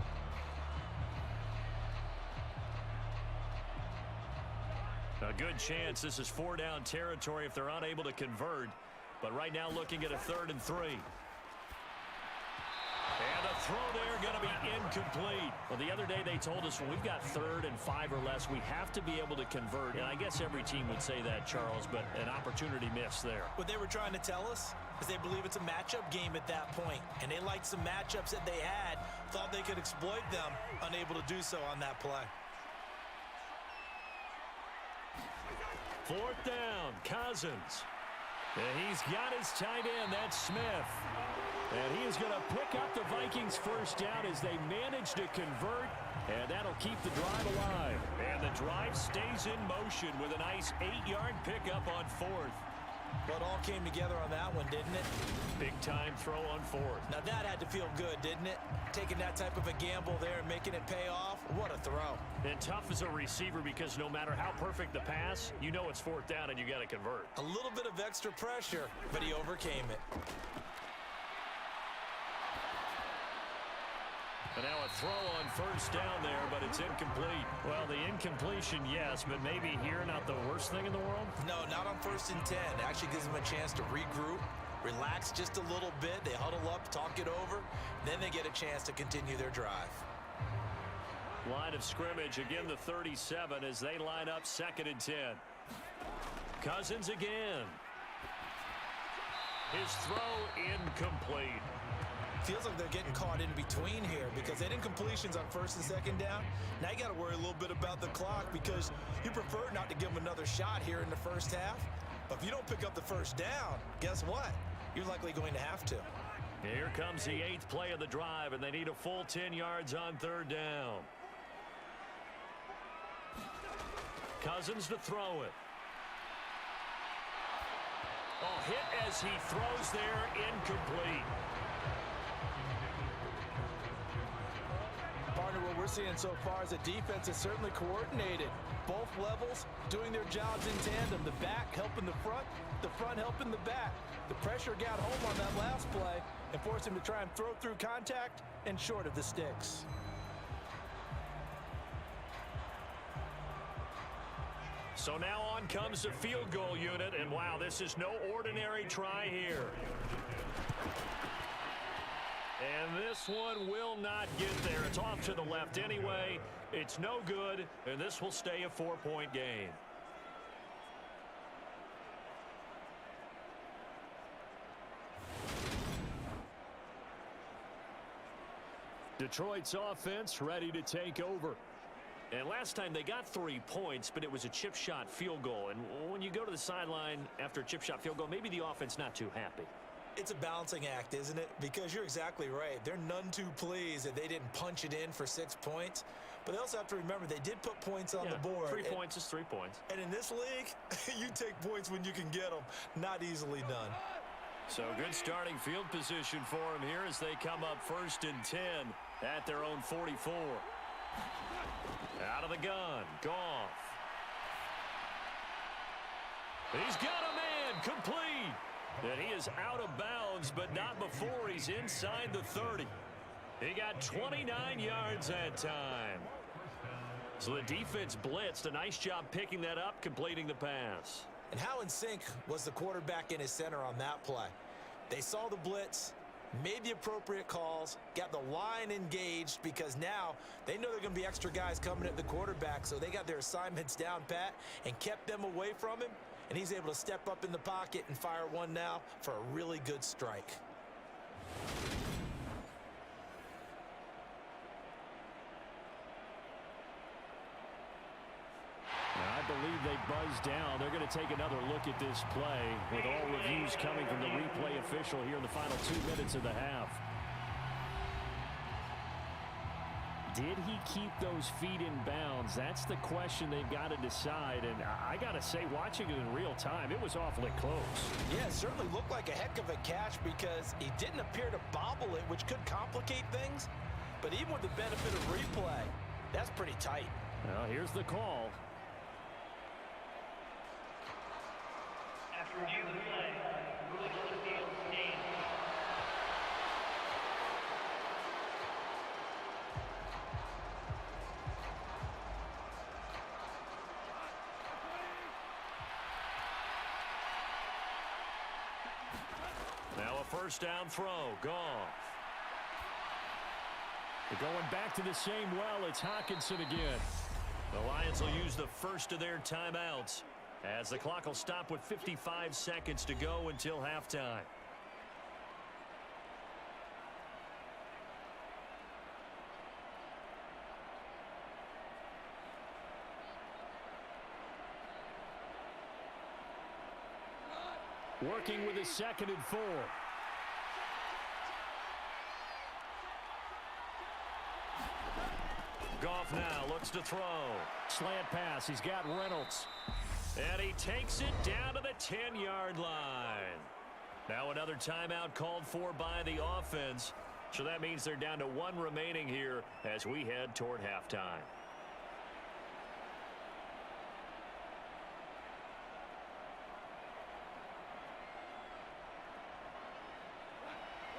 A good chance this is 4-down territory if they're unable to convert. But right now looking at a 3rd and 3. And a throw there going to be incomplete. Well, the other day they told us when we've got 3rd and 5 or less, we have to be able to convert. And I guess every team would say that, Charles, but an opportunity missed there. What they were trying to tell us is they believe it's a matchup game at that point. And they liked some matchups that they had, thought they could exploit them, unable to do so on that play. 4th down, Cousins. And he's got his tight end, that's Smith. And he is going to pick up the Vikings first down as they manage to convert, and that'll keep the drive alive. And the drive stays in motion with a nice 8-yard pickup on 4th. Well, it all came together on that one, didn't it? Big-time throw on 4th. Now that had to feel good, didn't it? Taking that type of a gamble there and making it pay off. What a throw. And tough as a receiver because no matter how perfect the pass, you know it's 4th down and you got to convert. A little bit of extra pressure, but he overcame it. And now a throw on 1st down there, but it's incomplete. Well, the incompletion, yes, but maybe here not the worst thing in the world? No, not on 1st and 10. It actually gives them a chance to regroup, relax just a little bit. They huddle up, talk it over. Then they get a chance to continue their drive. Line of scrimmage, again the 37 as they line up 2nd and 10. Cousins again. His throw incomplete. Feels like they're getting caught in between here because they didn't completions on 1st and 2nd down. Now you got to worry a little bit about the clock because you prefer not to give them another shot here in the first half. But if you don't pick up the 1st down, guess what? You're likely going to have to. Here comes the 8th play of the drive, and they need a full 10 yards on 3rd down. Cousins to throw it. Oh, hit as he throws there, incomplete. Partner, what we're seeing so far is the defense is certainly coordinated. Both levels doing their jobs in tandem. The back helping the front helping the back. The pressure got home on that last play and forced him to try and throw through contact and short of the sticks. So now on comes the field goal unit, and wow, this is no ordinary try here. And this one will not get there. It's off to the left anyway. It's no good, and this will stay a 4-point game. Detroit's offense ready to take over. And last time they got 3 points, but it was a chip shot field goal. And when you go to the sideline after a chip shot field goal, maybe the offense not too happy. It's a balancing act, isn't it? Because you're exactly right. They're none too pleased that they didn't punch it in for 6 points. But they also have to remember they did put points on the board. 3 points is 3 points. And in this league, you take points when you can get them. Not easily done. So good starting field position for them here as they come up 1st and 10 at their own 44. Out of the gun, Goff. He's got a man, complete. And he is out of bounds, but not before he's inside the 30. He got 29 yards that time. So the defense blitzed. A nice job picking that up, completing the pass. And how in sync was the quarterback and his center on that play? They saw the blitz, made the appropriate calls, got the line engaged because now they know there are going to be extra guys coming at the quarterback, so they got their assignments down pat and kept them away from him. And he's able to step up in the pocket and fire one now for a really good strike. I believe they buzzed down. They're going to take another look at this play with all reviews coming from the replay official here in the final 2 minutes of the half. did he keep those feet in bounds? That's the question they've got to decide. And I got to say, watching it in real time, it was awfully close. Yeah, it certainly looked like a heck of a catch because he didn't appear to bobble it, which could complicate things. But even with the benefit of replay, that's pretty tight. Well, here's the call. After review of the play, ruling on the field stands. Now a first down throw. Goff. They're going back to the same well. It's Hockenson again. The Lions will use the first of their timeouts as the clock will stop with 55 seconds to go until halftime. Working with a 2nd and 4. Goff now looks to throw. Slant pass. He's got Reynolds. And he takes it down to the 10-yard line. Now another timeout called for by the offense. So that means they're down to 1 remaining here as we head toward halftime.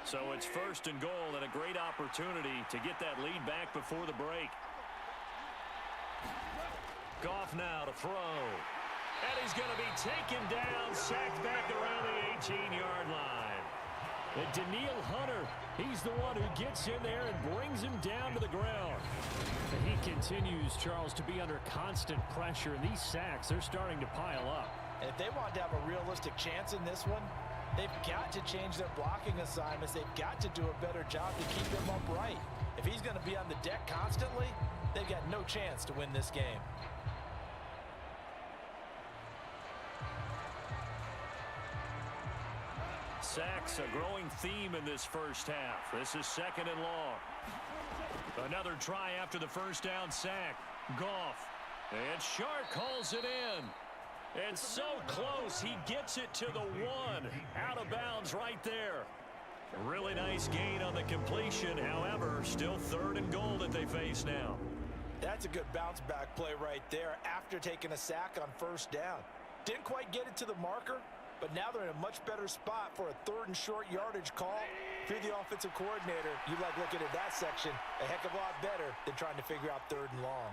So it's 1st and goal and a great opportunity to get that lead back before the break. Goff now to throw. And he's going to be taken down, sacked back around the 18-yard line. And Danielle Hunter, he's the one who gets in there and brings him down to the ground. And he continues, Charles, to be under constant pressure. And these sacks, they're starting to pile up. And if they want to have a realistic chance in this one, they've got to change their blocking assignments. They've got to do a better job to keep him upright. If he's going to be on the deck constantly, they've got no chance to win this game. Sacks, a growing theme in this first half. This is 2nd and long. Another try after the first down sack. Goff. And Shark calls it in. And so close, he gets it to the 1. Out of bounds right there. Really nice gain on the completion. However, still 3rd and goal that they face now. That's a good bounce back play right there after taking a sack on 1st down. Didn't quite get it to the marker, but now they're in a much better spot for a 3rd and short yardage call. If you're the offensive coordinator, you like looking at that section a heck of a lot better than trying to figure out 3rd and long.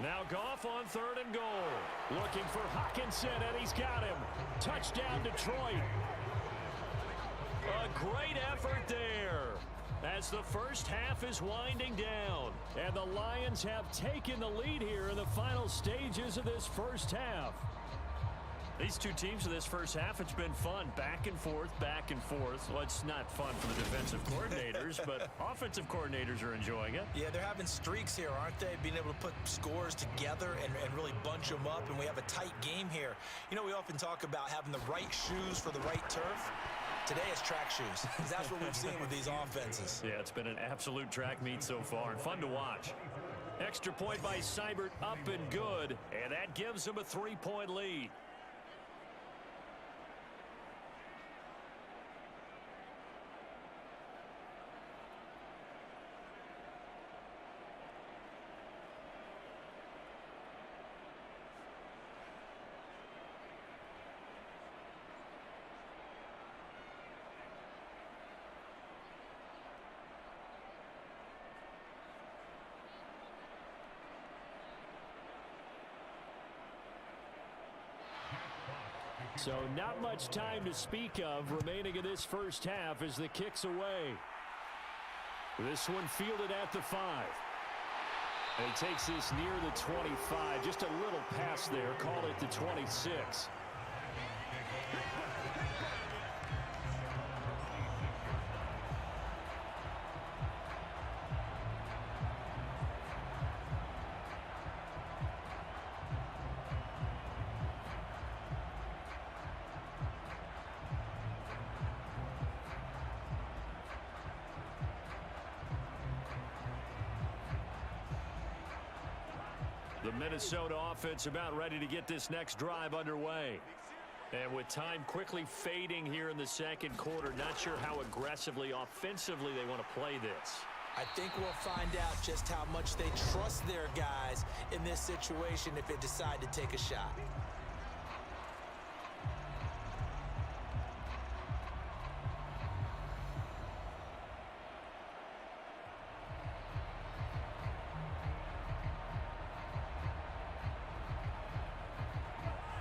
Now Goff on 3rd and goal. Looking for Hockenson, and he's got him. Touchdown, Detroit. A great effort there as the first half is winding down. And the Lions have taken the lead here in the final stages of this first half. These two teams in this first half, it's been fun. Back and forth, back and forth. Well, it's not fun for the defensive coordinators, but offensive coordinators are enjoying it. Yeah, they're having streaks here, aren't they? Being able to put scores together and really bunch them up, and we have a tight game here. You know, we often talk about having the right shoes for the right turf. Today it's track shoes. That's what we've seen with these offenses. Yeah, it's been an absolute track meet so far, and fun to watch. Extra point by Seibert, up and good, and that gives them a 3-point lead. So not much time to speak of remaining in this first half as the kick's away. This one fielded at the 5. And he takes this near the 25. Just a little pass there. Call it the 26. The Minnesota offense about ready to get this next drive underway. And with time quickly fading here in the second quarter, not sure how aggressively, offensively they want to play this. I think we'll find out just how much they trust their guys in this situation if they decide to take a shot.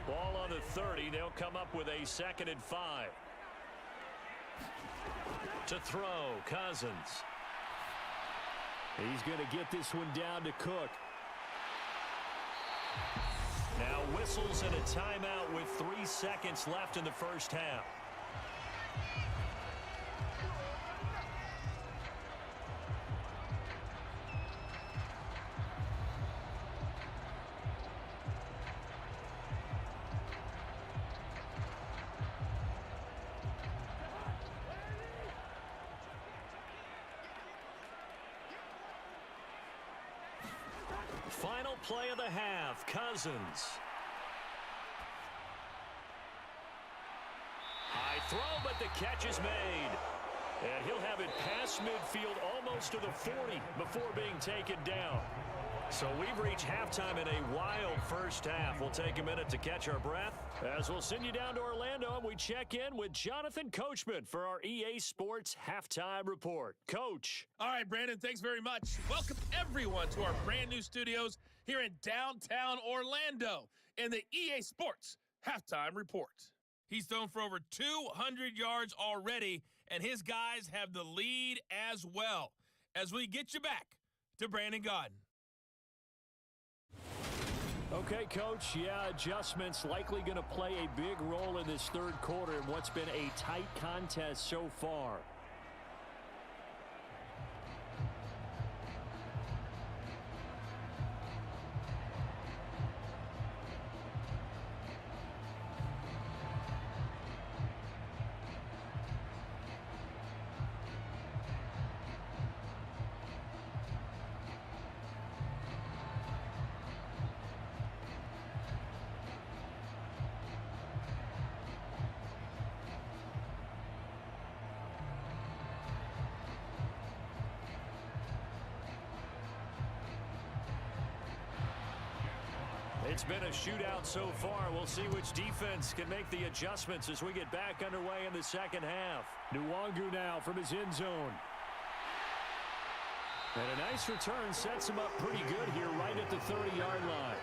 Ball on the 30. They'll come up with a 2nd and 5. To throw, Cousins. He's going to get this one down to Cook. Now whistles and a timeout with 3 seconds left in the first half. Final play of the half, Cousins. High throw, but the catch is made. And he'll have it past midfield almost to the 40 before being taken down. So we've reached halftime in a wild first half. We'll take a minute to catch our breath as we'll send you down to Orlando and we check in with Jonathan Coachman for our EA Sports Halftime Report. Coach. All right, Brandon, thanks very much. Welcome, everyone, to our brand new studios here in downtown Orlando in the EA Sports Halftime Report. He's thrown for over 200 yards already, and his guys have the lead as well. As we get you back to Brandon Gaudin. Okay, Coach, yeah, adjustments likely going to play a big role in this third quarter in what's been a tight contest so far. It's been a shootout so far. We'll see which defense can make the adjustments as we get back underway in the second half. Nwangu now from his end zone. And a nice return sets him up pretty good here right at the 30-yard line.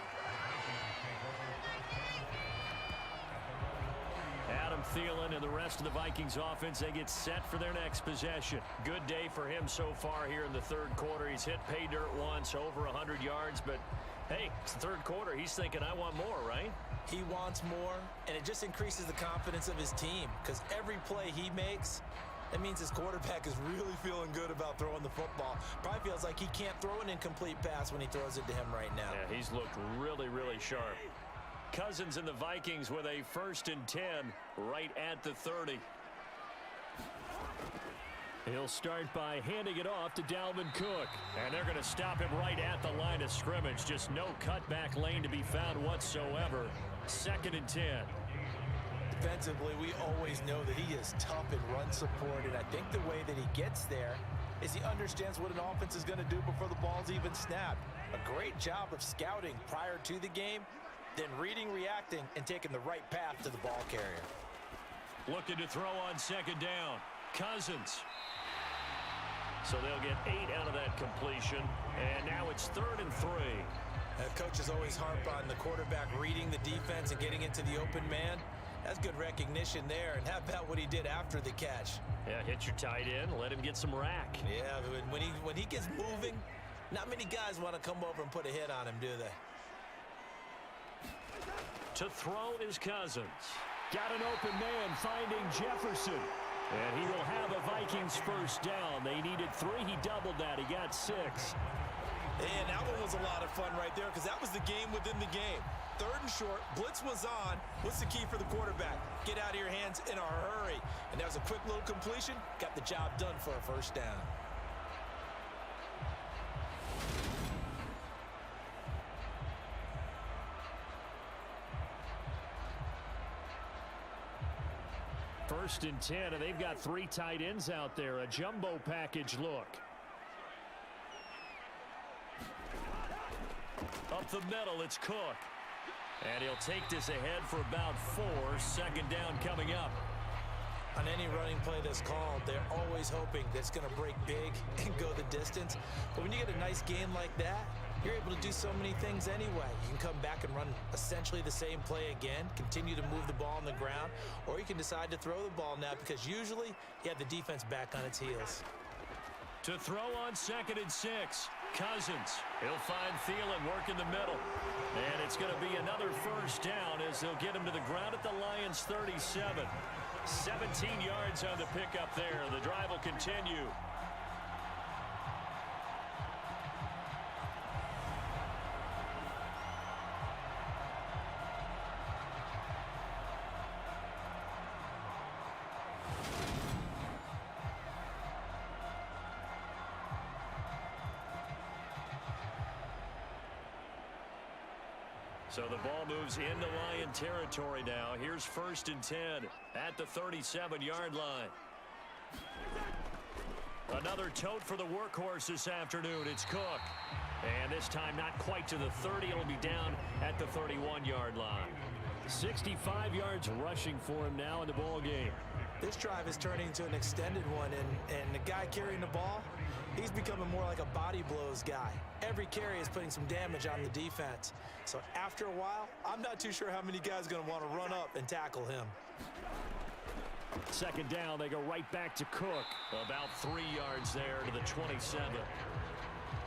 Adam Thielen and the rest of the Vikings offense, they get set for their next possession. Good day for him so far here in the third quarter. He's hit pay dirt once, over 100 yards, but hey, it's the third quarter. He's thinking, I want more, right? He wants more, and it just increases the confidence of his team because every play he makes, that means his quarterback is really feeling good about throwing the football. Probably feels like he can't throw an incomplete pass when he throws it to him right now. Yeah, he's looked really, really sharp. Cousins and the Vikings with a 1st and 10 right at the 30. He'll start by handing it off to Dalvin Cook. And they're going to stop him right at the line of scrimmage. Just no cutback lane to be found whatsoever. 2nd and 10. Defensively, we always know that he is tough in run support, and I think the way that he gets there is he understands what an offense is going to do before the ball's even snapped. A great job of scouting prior to the game, then reading, reacting, and taking the right path to the ball carrier. Looking to throw on 2nd down. Cousins. So they'll get 8 out of that completion. And now it's 3rd and 3. Coaches always harp on the quarterback reading the defense and getting into the open man. That's good recognition there. And how about what he did after the catch? Yeah, hit your tight end, let him get some rack. Yeah, when he gets moving, not many guys want to come over and put a hit on him, do they? To throw is Cousins. Got an open man finding Jefferson. And he will have a Vikings 1st down. They needed 3. He doubled that. He got 6. And that one was a lot of fun right there because that was the game within the game. 3rd and short. Blitz was on. What's the key for the quarterback? Get out of your hands in a hurry. And that was a quick little completion. Got the job done for a 1st down. 1st and 10, and they've got 3 tight ends out there. A jumbo package look. Up the middle, it's Cook. And he'll take this ahead for about 4. 2nd down coming up. On any running play that's called, they're always hoping that it's going to break big and go the distance. But when you get a nice gain like that, you're able to do so many things anyway. You can come back and run essentially the same play again, continue to move the ball on the ground, or you can decide to throw the ball now because usually you have the defense back on its heels. To throw on 2nd and 6, Cousins. He'll find Thielen work in the middle. And it's going to be another 1st down as they'll get him to the ground at the Lions' 37. 17 yards on the pickup there. The drive will continue. So the ball moves into Lion territory now. Here's 1st and 10 at the 37-yard line. Another tote for the workhorse this afternoon. It's Cook. And this time not quite to the 30. It'll be down at the 31-yard line. 65 yards rushing for him now in the ball game. This drive is turning into an extended one, and the guy carrying the ball, he's becoming more like a body blows guy. Every carry is putting some damage on the defense. So after a while, I'm not too sure how many guys are going to want to run up and tackle him. 2nd down, they go right back to Cook. About 3 yards there to the 27.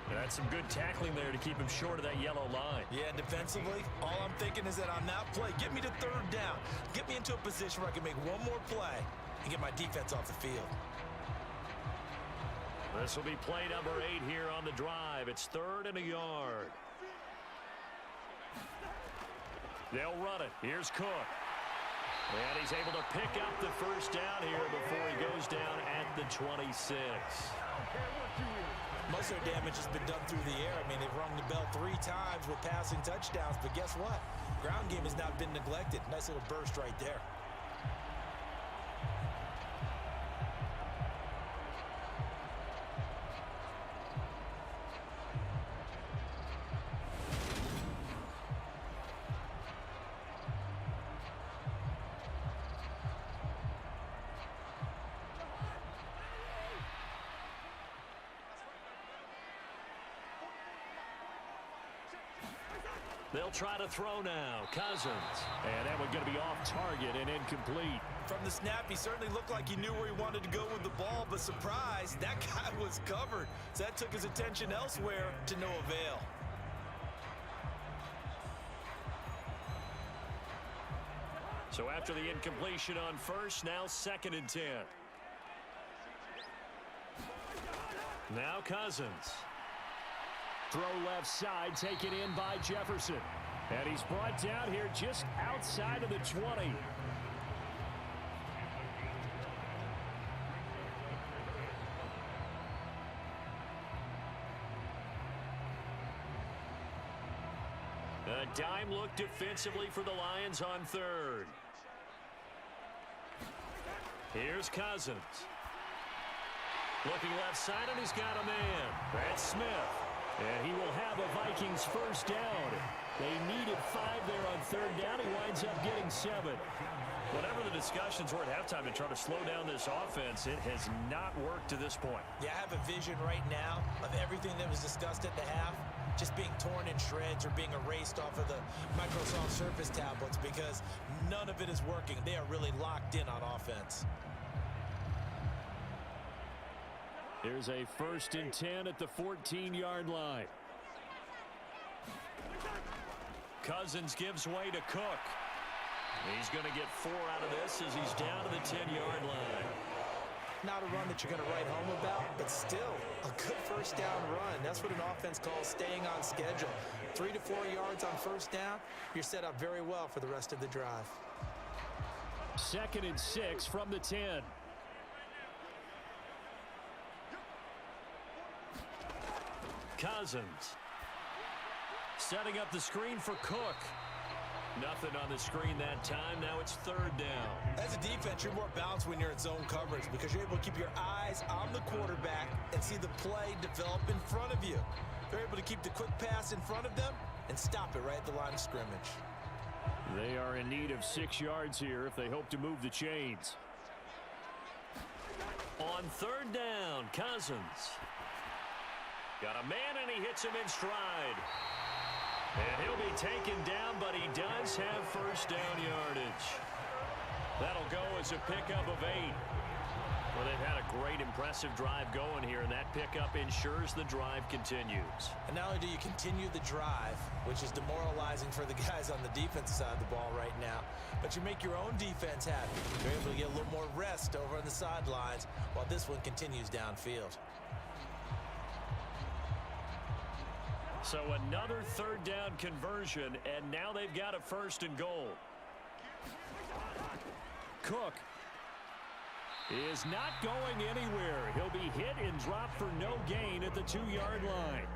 That's some good tackling there to keep him short of that yellow line. Yeah, defensively, all I'm thinking is that on that play, get me to 3rd down. Get me into a position where I can make one more play and get my defense off the field. This will be play number 8 here on the drive. It's 3rd and a yard. They'll run it. Here's Cook. And he's able to pick up the 1st down here before he goes down at the 26. Most of their damage has been done through the air. I mean, they've rung the bell 3 times with passing touchdowns, but guess what? Ground game has not been neglected. Nice little burst right there. They'll try to throw now. Cousins. And that one's going to be off target and incomplete. From the snap, he certainly looked like he knew where he wanted to go with the ball, but surprise, that guy was covered. So that took his attention elsewhere to no avail. So after the incompletion on 1st, now 2nd and 10. Now Cousins. Throw left side, taken in by Jefferson. And he's brought down here just outside of the 20. A dime look defensively for the Lions on 3rd. Here's Cousins. Looking left side, and he's got a man. That's Smith. And he will have a Vikings 1st down. They needed 5 there on 3rd down. He winds up getting 7. Whatever the discussions were at halftime to try to slow down this offense, it has not worked to this point. Yeah, I have a vision right now of everything that was discussed at the half just being torn in shreds or being erased off of the Microsoft Surface tablets because none of it is working. They are really locked in on offense. Here's a 1st and 10 at the 14-yard line. Cousins gives way to Cook. He's going to get 4 out of this as he's down to the 10-yard line. Not a run that you're going to write home about, but still a good 1st down run. That's what an offense calls staying on schedule. 3 to 4 yards on 1st down, you're set up very well for the rest of the drive. 2nd and 6 from the 10. Cousins setting up the screen for Cook. Nothing on the screen that time. Now it's third down. As a defense, you're more balanced when you're in zone coverage because you're able to keep your eyes on the quarterback and see the play develop in front of you. They're able to keep the quick pass in front of them and stop it right at the line of scrimmage. They are in need of 6 yards here if they hope to move the chains. On third down, Cousins. Got a man, and he hits him in stride. And he'll be taken down, but he does have first down yardage. That'll go as a pickup of 8. Well, they've had a great, impressive drive going here, and that pickup ensures the drive continues. And not only do you continue the drive, which is demoralizing for the guys on the defensive side of the ball right now, but you make your own defense happy. You're able to get a little more rest over on the sidelines while this one continues downfield. So another third down conversion, and now they've got a first and goal. Cook is not going anywhere. He'll be hit and dropped for no gain at the 2-yard line.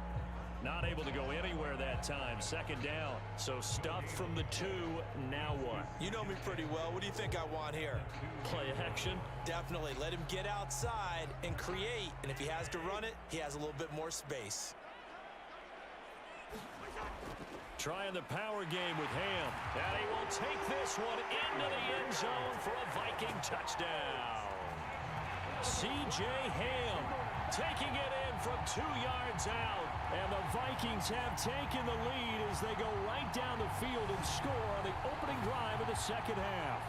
Not able to go anywhere that time. Second down. So stuffed from the 2. Now what? You know me pretty well. What do you think I want here? Play action? Definitely. Let him get outside and create. And if he has to run it, he has a little bit more space. Trying the power game with Ham. And he will take this one into the end zone for a Viking touchdown. C.J. Ham taking it in from 2 yards out. And the Vikings have taken the lead as they go right down the field and score on the opening drive of the second half.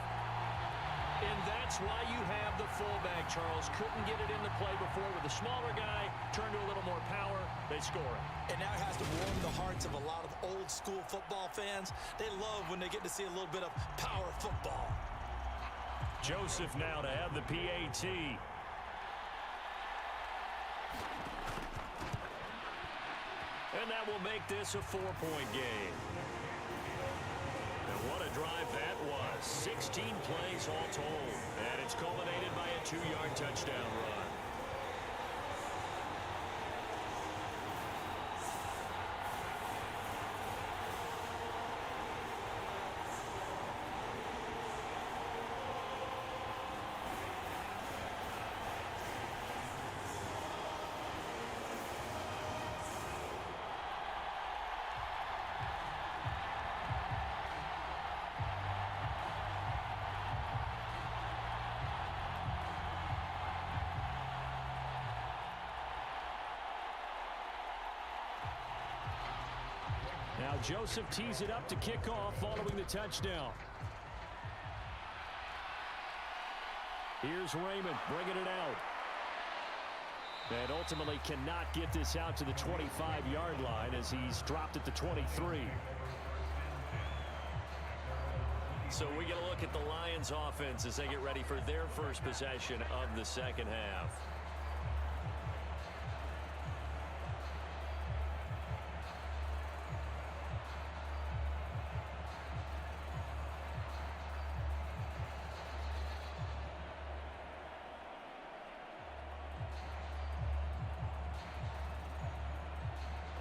And that's why you have the fullback, Charles. Couldn't get it into play before with a smaller guy. Turned to a little more power. They score it. And now it has to warm the hearts of a lot of old school football fans. They love when they get to see a little bit of power football. Joseph now to have the PAT. And that will make this a 4-point game. And what a drive that was. 16 plays all told. And it's culminated by a 2-yard touchdown run. Now Joseph tees it up to kick off following the touchdown. Here's Raymond bringing it out. And ultimately cannot get this out to the 25-yard line as he's dropped at the 23. So we get a look at the Lions offense as they get ready for their first possession of the second half.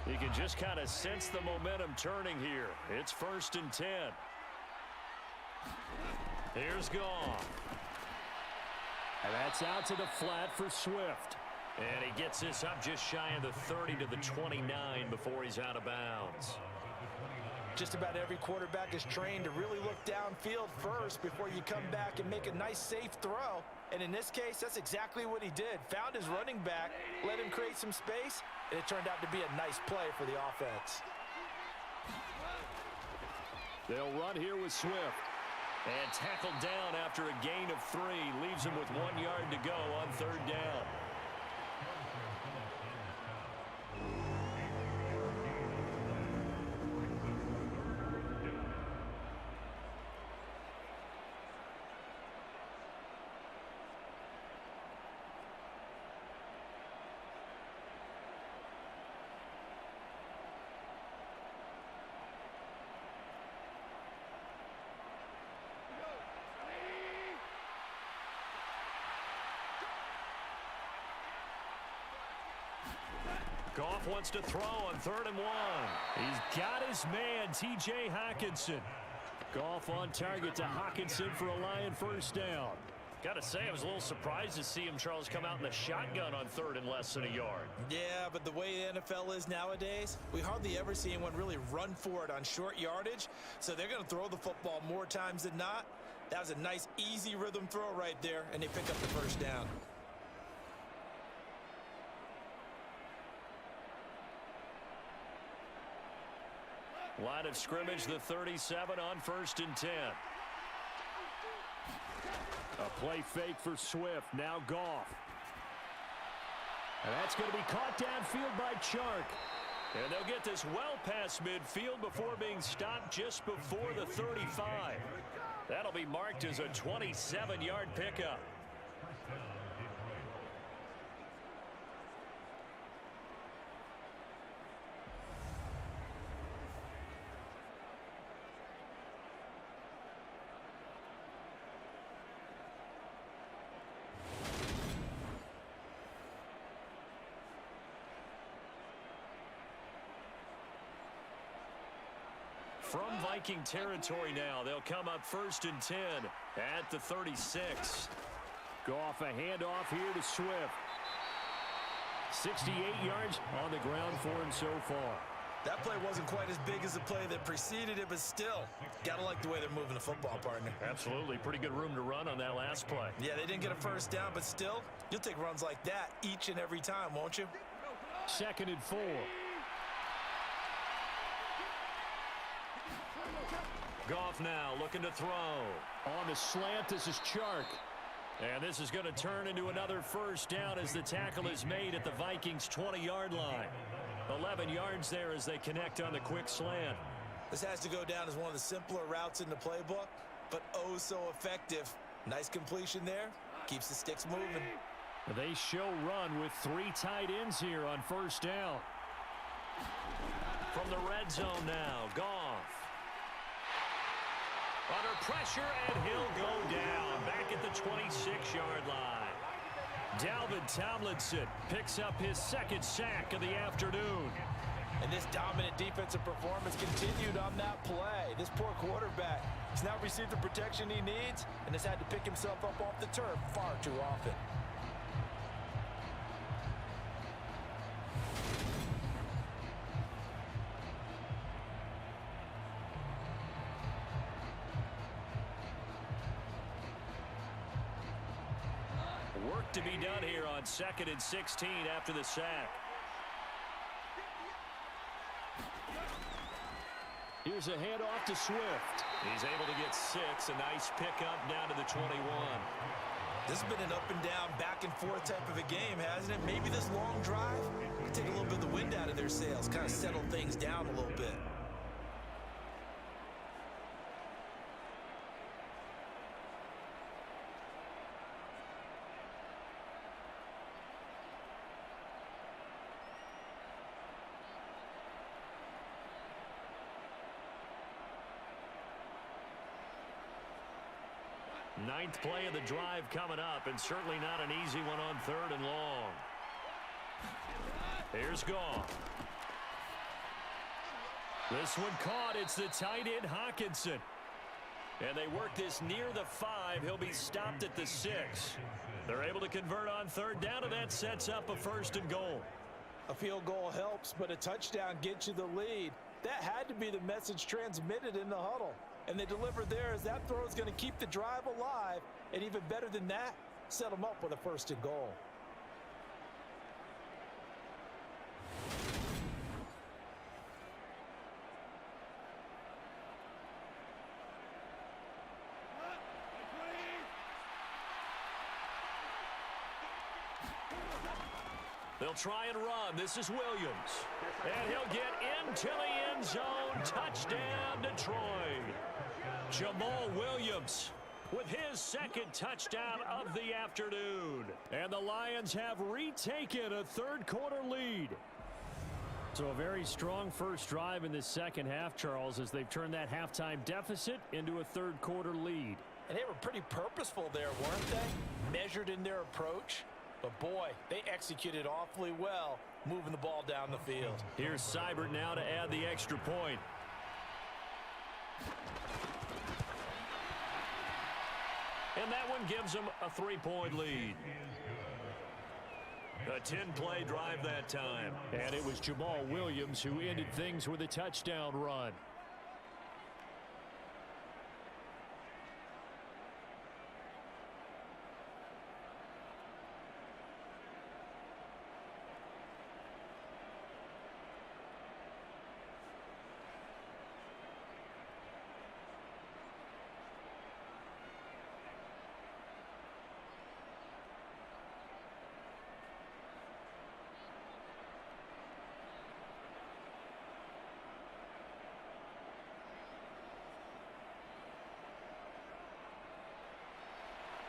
You can just kind of sense the momentum turning here. It's 1st and 10. Here's Goff. And that's out to the flat for Swift. And he gets this up just shy of the 30 to the 29 before he's out of bounds. Just about every quarterback is trained to really look downfield first before you come back and make a nice, safe throw. And in this case, that's exactly what he did. Found his running back, let him create some space, and it turned out to be a nice play for the offense. They'll run here with Swift. And tackled down after a gain of 3. Leaves him with 1 yard to go on 3rd down. Goff wants to throw on 3rd and 1. He's got his man, T.J. Hockenson. Goff on target to Hockenson for a Lion first down. Got to say, I was a little surprised to see him, Charles, come out in the shotgun on 3rd and less than a yard. Yeah, but the way the NFL is nowadays, we hardly ever see anyone really run for it on short yardage. So they're going to throw the football more times than not. That was a nice, easy rhythm throw right there, and they pick up the first down. Line of scrimmage, the 37 on 1st and 10. A play fake for Swift. Now Goff. And that's going to be caught downfield by Chark. And they'll get this well past midfield before being stopped just before the 35. That'll be marked as a 27-yard pickup. From Viking territory now, they'll come up 1st and 10 at the 36. Goff a handoff here to Swift. 68 yards on the ground for him so far. That play wasn't quite as big as the play that preceded it, but still, got to like the way they're moving the football, partner. Absolutely. Pretty good room to run on that last play. Yeah, they didn't get a first down, but still, you'll take runs like that each and every time, won't you? 2nd and 4. Goff now looking to throw. On the slant, this is Chark. And this is going to turn into another first down as the tackle is made at the Vikings' 20-yard line. 11 yards there as they connect on the quick slant. This has to go down as one of the simpler routes in the playbook, but oh so effective. Nice completion there. Keeps the sticks moving. They show run with 3 tight ends here on first down. From the red zone now, Goff. Under pressure, and he'll go down back at the 26-yard line. Dalvin Tomlinson picks up his 2nd sack of the afternoon. And this dominant defensive performance continued on that play. This poor quarterback has now received the protection he needs and has had to pick himself up off the turf far too often. Work to be done here on 2nd and 16 after the sack. Here's a handoff to Swift. He's able to get 6. A nice pickup down to the 21. This has been an up and down, back and forth type of a game, hasn't it? Maybe this long drive could take a little bit of the wind out of their sails, kind of settle things down a little bit. Ninth play of the drive coming up, and certainly not an easy one on 3rd and long. Here's Goff. This one caught. It's the tight end Hockenson. And they work this near the 5. He'll be stopped at the 6. They're able to convert on 3rd down, and that sets up a 1st and goal. A field goal helps, but a touchdown gets you the lead. That had to be the message transmitted in the huddle. And they delivered there as that throw is going to keep the drive alive. And even better than that, set them up with a 1st and goal. They'll try and run. This is Williams. And he'll get into the end zone. Touchdown, Detroit. Jamal Williams with his 2nd touchdown of the afternoon. And the Lions have retaken a 3rd quarter lead. So a very strong first drive in the second half, Charles, as they've turned that halftime deficit into a 3rd quarter lead. And they were pretty purposeful there, weren't they? Measured in their approach. But boy, they executed awfully well, moving the ball down the field. Here's Seibert now to add the extra point. And that one gives them a 3-point lead. A 10-play drive that time. And it was Jamal Williams who ended things with a touchdown run.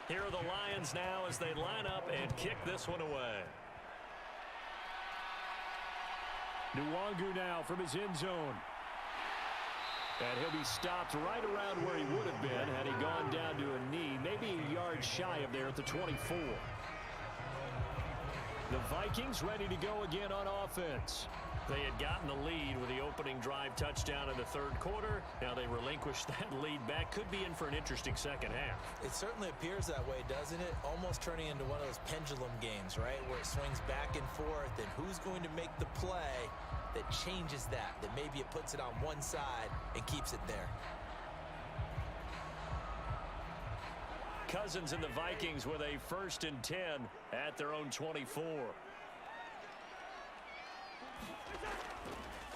Here are the Lions now as they line up and kick this one away. Nwangu now from his end zone. And he'll be stopped right around where he would have been had he gone down to a knee, maybe a yard shy of there at the 24. The Vikings ready to go again on offense. They had gotten the lead with the opening drive touchdown in the third quarter. Now they relinquished that lead back. Could be in for an interesting second half. It certainly appears that way, doesn't it? Almost turning into one of those pendulum games, right? Where it swings back and forth, and who's going to make the play that changes that maybe it puts it on one side and keeps it there. Cousins and the Vikings with a 1st and 10 at their own 24.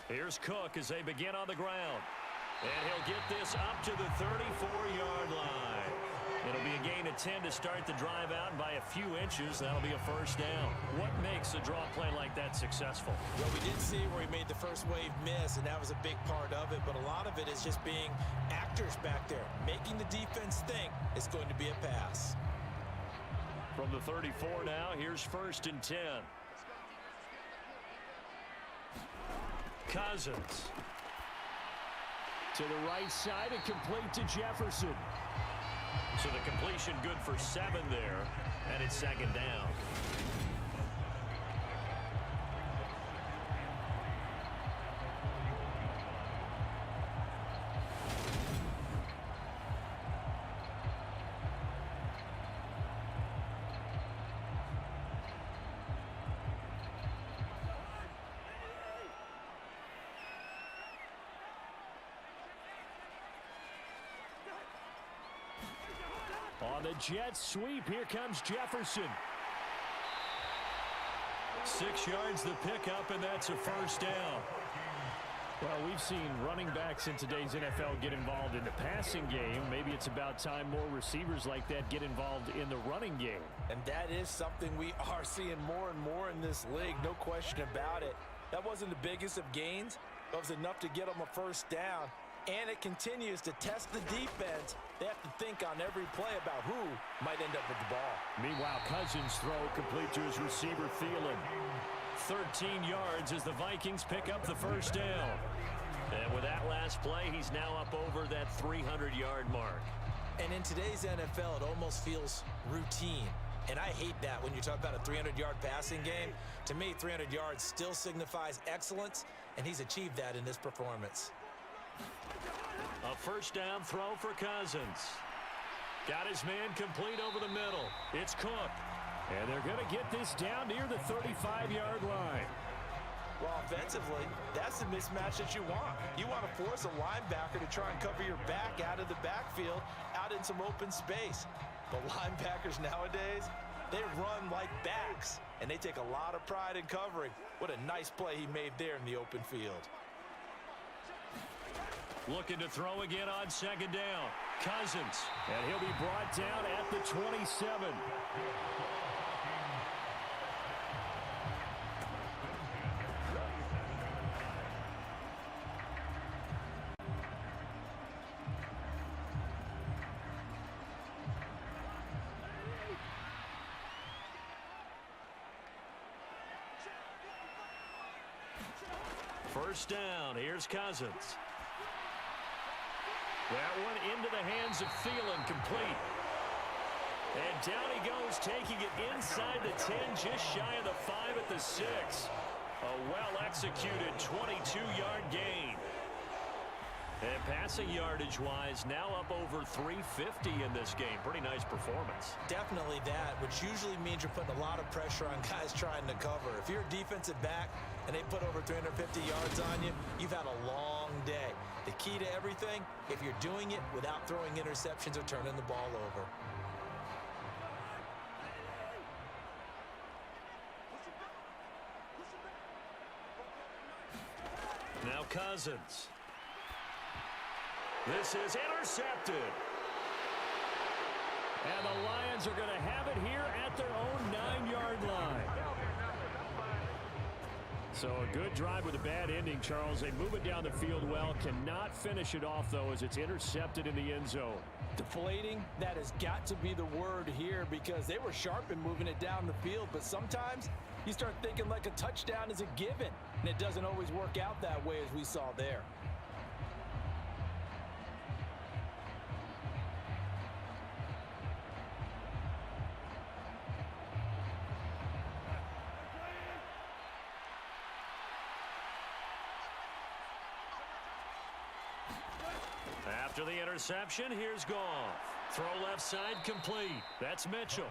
Here's Cook as they begin on the ground. And he'll get this up to the 34-yard line. It'll be a gain of 10 to start the drive out, and by a few inches, that'll be a 1st down. What makes a draw play like that successful? Well, we did see where he made the first wave miss, and that was a big part of it, but a lot of it is just being actors back there, making the defense think it's going to be a pass. From the 34 now, here's 1st and 10. Cousins. To the right side and complete to Jefferson. So the completion good for 7 there, and it's 2nd down. On the jet sweep, here comes Jefferson. 6 yards the pickup, and that's a 1st down. Well, we've seen running backs in today's NFL get involved in the passing game. Maybe it's about time more receivers like that get involved in the running game. And that is something we are seeing more and more in this league, no question about it. That wasn't the biggest of gains, but it was enough to get them a 1st down. And it continues to test the defense. They have to think on every play about who might end up with the ball. Meanwhile, Cousins' throw complete to his receiver, Thielen. 13 yards as the Vikings pick up the 1st down. And with that last play, he's now up over that 300-yard mark. And in today's NFL, it almost feels routine. And I hate that when you talk about a 300-yard passing game. To me, 300 yards still signifies excellence, and he's achieved that in this performance. A 1st down throw for Cousins. Got his man complete over the middle. It's Cook. And they're going to get this down near the 35-yard line. Well, offensively, that's the mismatch that you want. You want to force a linebacker to try and cover your back out of the backfield, out in some open space. But linebackers nowadays, they run like backs, and they take a lot of pride in covering. What a nice play he made there in the open field. Looking to throw again on 2nd down. Cousins. And he'll be brought down at the 27. First down. Here's Cousins. That one into the hands of Thielen, complete. And down he goes, taking it inside the 10, just shy of the 5 at the 6. A well-executed 22-yard gain. And passing yardage-wise, now up over 350 in this game. Pretty nice performance. Definitely that, which usually means you're putting a lot of pressure on guys trying to cover. If you're a defensive back and they put over 350 yards on you, you've had a long day. The key to everything, if you're doing it without throwing interceptions or turning the ball over. Now Cousins. This is intercepted. And the Lions are going to have it here at their own 9-yard line. So a good drive with a bad ending, Charles. They move it down the field well. Cannot finish it off, though, as it's intercepted in the end zone. Deflating, that has got to be the word here because they were sharp in moving it down the field. But sometimes you start thinking like a touchdown is a given. And it doesn't always work out that way as we saw there. After the interception, here's Goff. Throw left side complete. That's Mitchell.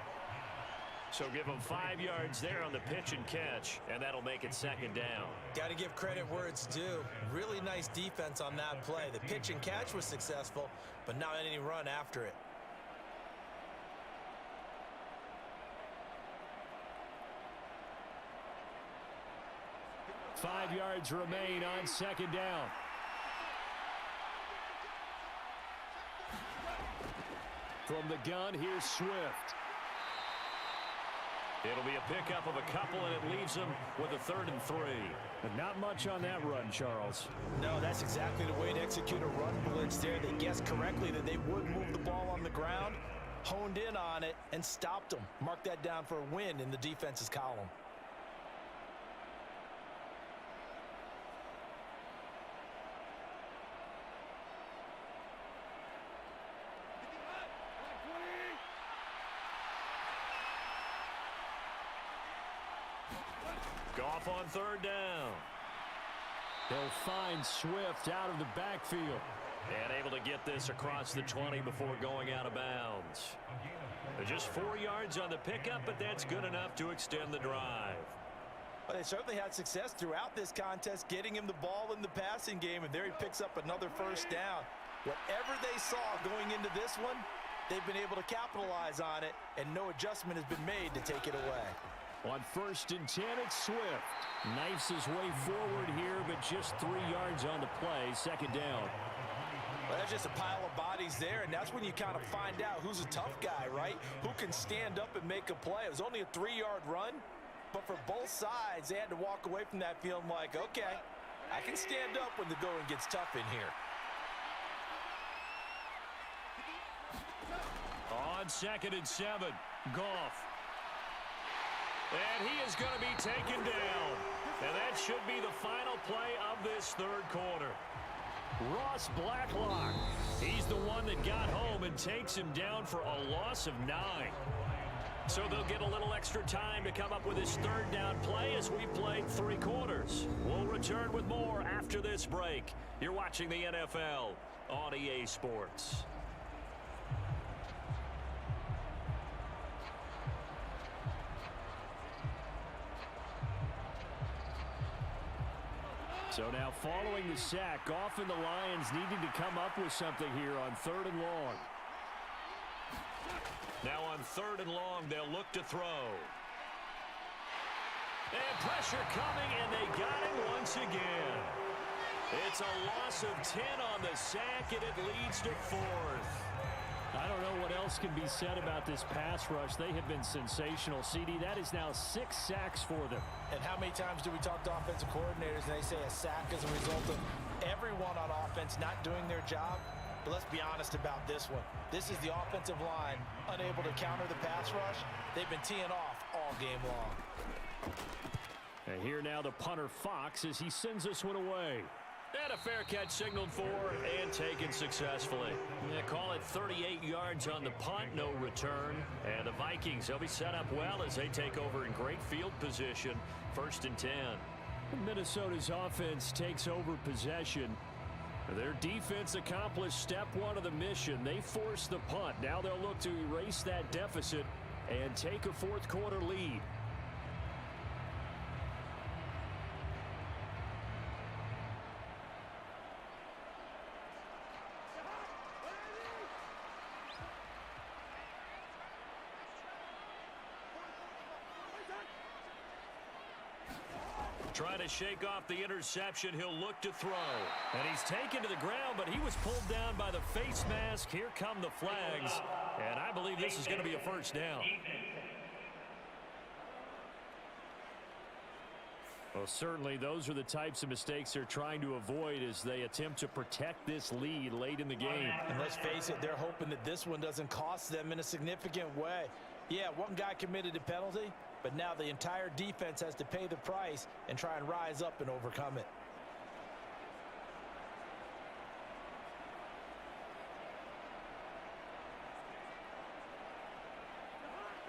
So give him 5 yards there on the pitch and catch, and that'll make it second down. Got to give credit where it's due. Really nice defense on that play. The pitch and catch was successful, but not any run after it. Five yards remain on second down. From the gun, here's Swift. It'll be a pickup of a couple, and it leaves them with a 3rd and 3. But not much on that run, Charles. No, that's exactly the way to execute a run blitz there. They guessed correctly that they would move the ball on the ground, honed in on it, and stopped them. Mark that down for a win in the defense's column. Goff on 3rd down. They'll find Swift out of the backfield. And able to get this across the 20 before going out of bounds. Just 4 yards on the pickup, but that's good enough to extend the drive. Well, they certainly had success throughout this contest, getting him the ball in the passing game, and there he picks up another 1st down. Whatever they saw going into this one, they've been able to capitalize on it, and no adjustment has been made to take it away. On 1st and 10, it's Swift. Knifes his way forward here, but just 3 yards on the play. Second down. Well, that's just a pile of bodies there, and that's when you kind of find out who's a tough guy, right? Who can stand up and make a play. It was only a 3-yard run, but for both sides, they had to walk away from that feeling like, okay, I can stand up when the going gets tough in here. On 2nd and 7, Goff. And he is going to be taken down. And that should be the final play of this 3rd quarter. Ross Blacklock. He's the one that got home and takes him down for a loss of 9. So they'll get a little extra time to come up with his 3rd down play as we played 3 quarters. We'll return with more after this break. You're watching the NFL on EA Sports. So now following the sack, Goff and the Lions needing to come up with something here on 3rd and long. Now on 3rd and long, they'll look to throw. And pressure coming, and they got him once again. It's a loss of 10 on the sack, and it leads to 4th. I don't know what else can be said about this pass rush. They have been sensational. CD, that is now 6 sacks for them. And how many times do we talk to offensive coordinators and they say a sack is a result of everyone on offense not doing their job? But let's be honest about this one. This is the offensive line unable to counter the pass rush. They've been teeing off all game long. And here now the punter Fox as he sends this one away. And a fair catch signaled for and taken successfully. Yeah, call it 38 yards on the punt, no return. And the Vikings, they'll be set up well as they take over in great field position. 1st and 10. Minnesota's offense takes over possession. Their defense accomplished step one of the mission. They forced the punt. Now they'll look to erase that deficit and take a fourth quarter lead. Trying to shake off the interception. He'll look to throw. And he's taken to the ground, but he was pulled down by the face mask. Here come the flags. And I believe this is going to be a first down. Well, certainly those are the types of mistakes they're trying to avoid as they attempt to protect this lead late in the game. And let's face it, they're hoping that this one doesn't cost them in a significant way. Yeah, one guy committed a penalty, but now the entire defense has to pay the price and try and rise up and overcome it.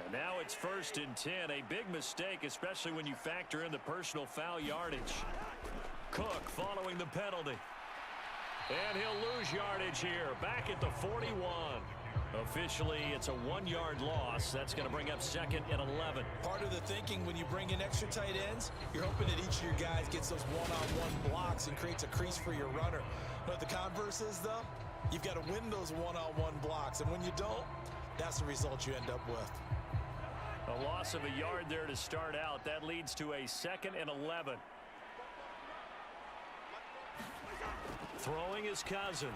And now it's 1st and 10. A big mistake, especially when you factor in the personal foul yardage. Cook following the penalty. And he'll lose yardage here. Back at the 41. Officially, it's a 1-yard loss. That's going to bring up 2nd and 11. Part of the thinking when you bring in extra tight ends, you're hoping that each of your guys gets those one-on-one blocks and creates a crease for your runner. But the converse is, though, you've got to win those one-on-one blocks. And when you don't, that's the result you end up with. A loss of a yard there to start out. That leads to a 2nd and 11. Throwing is Cousins.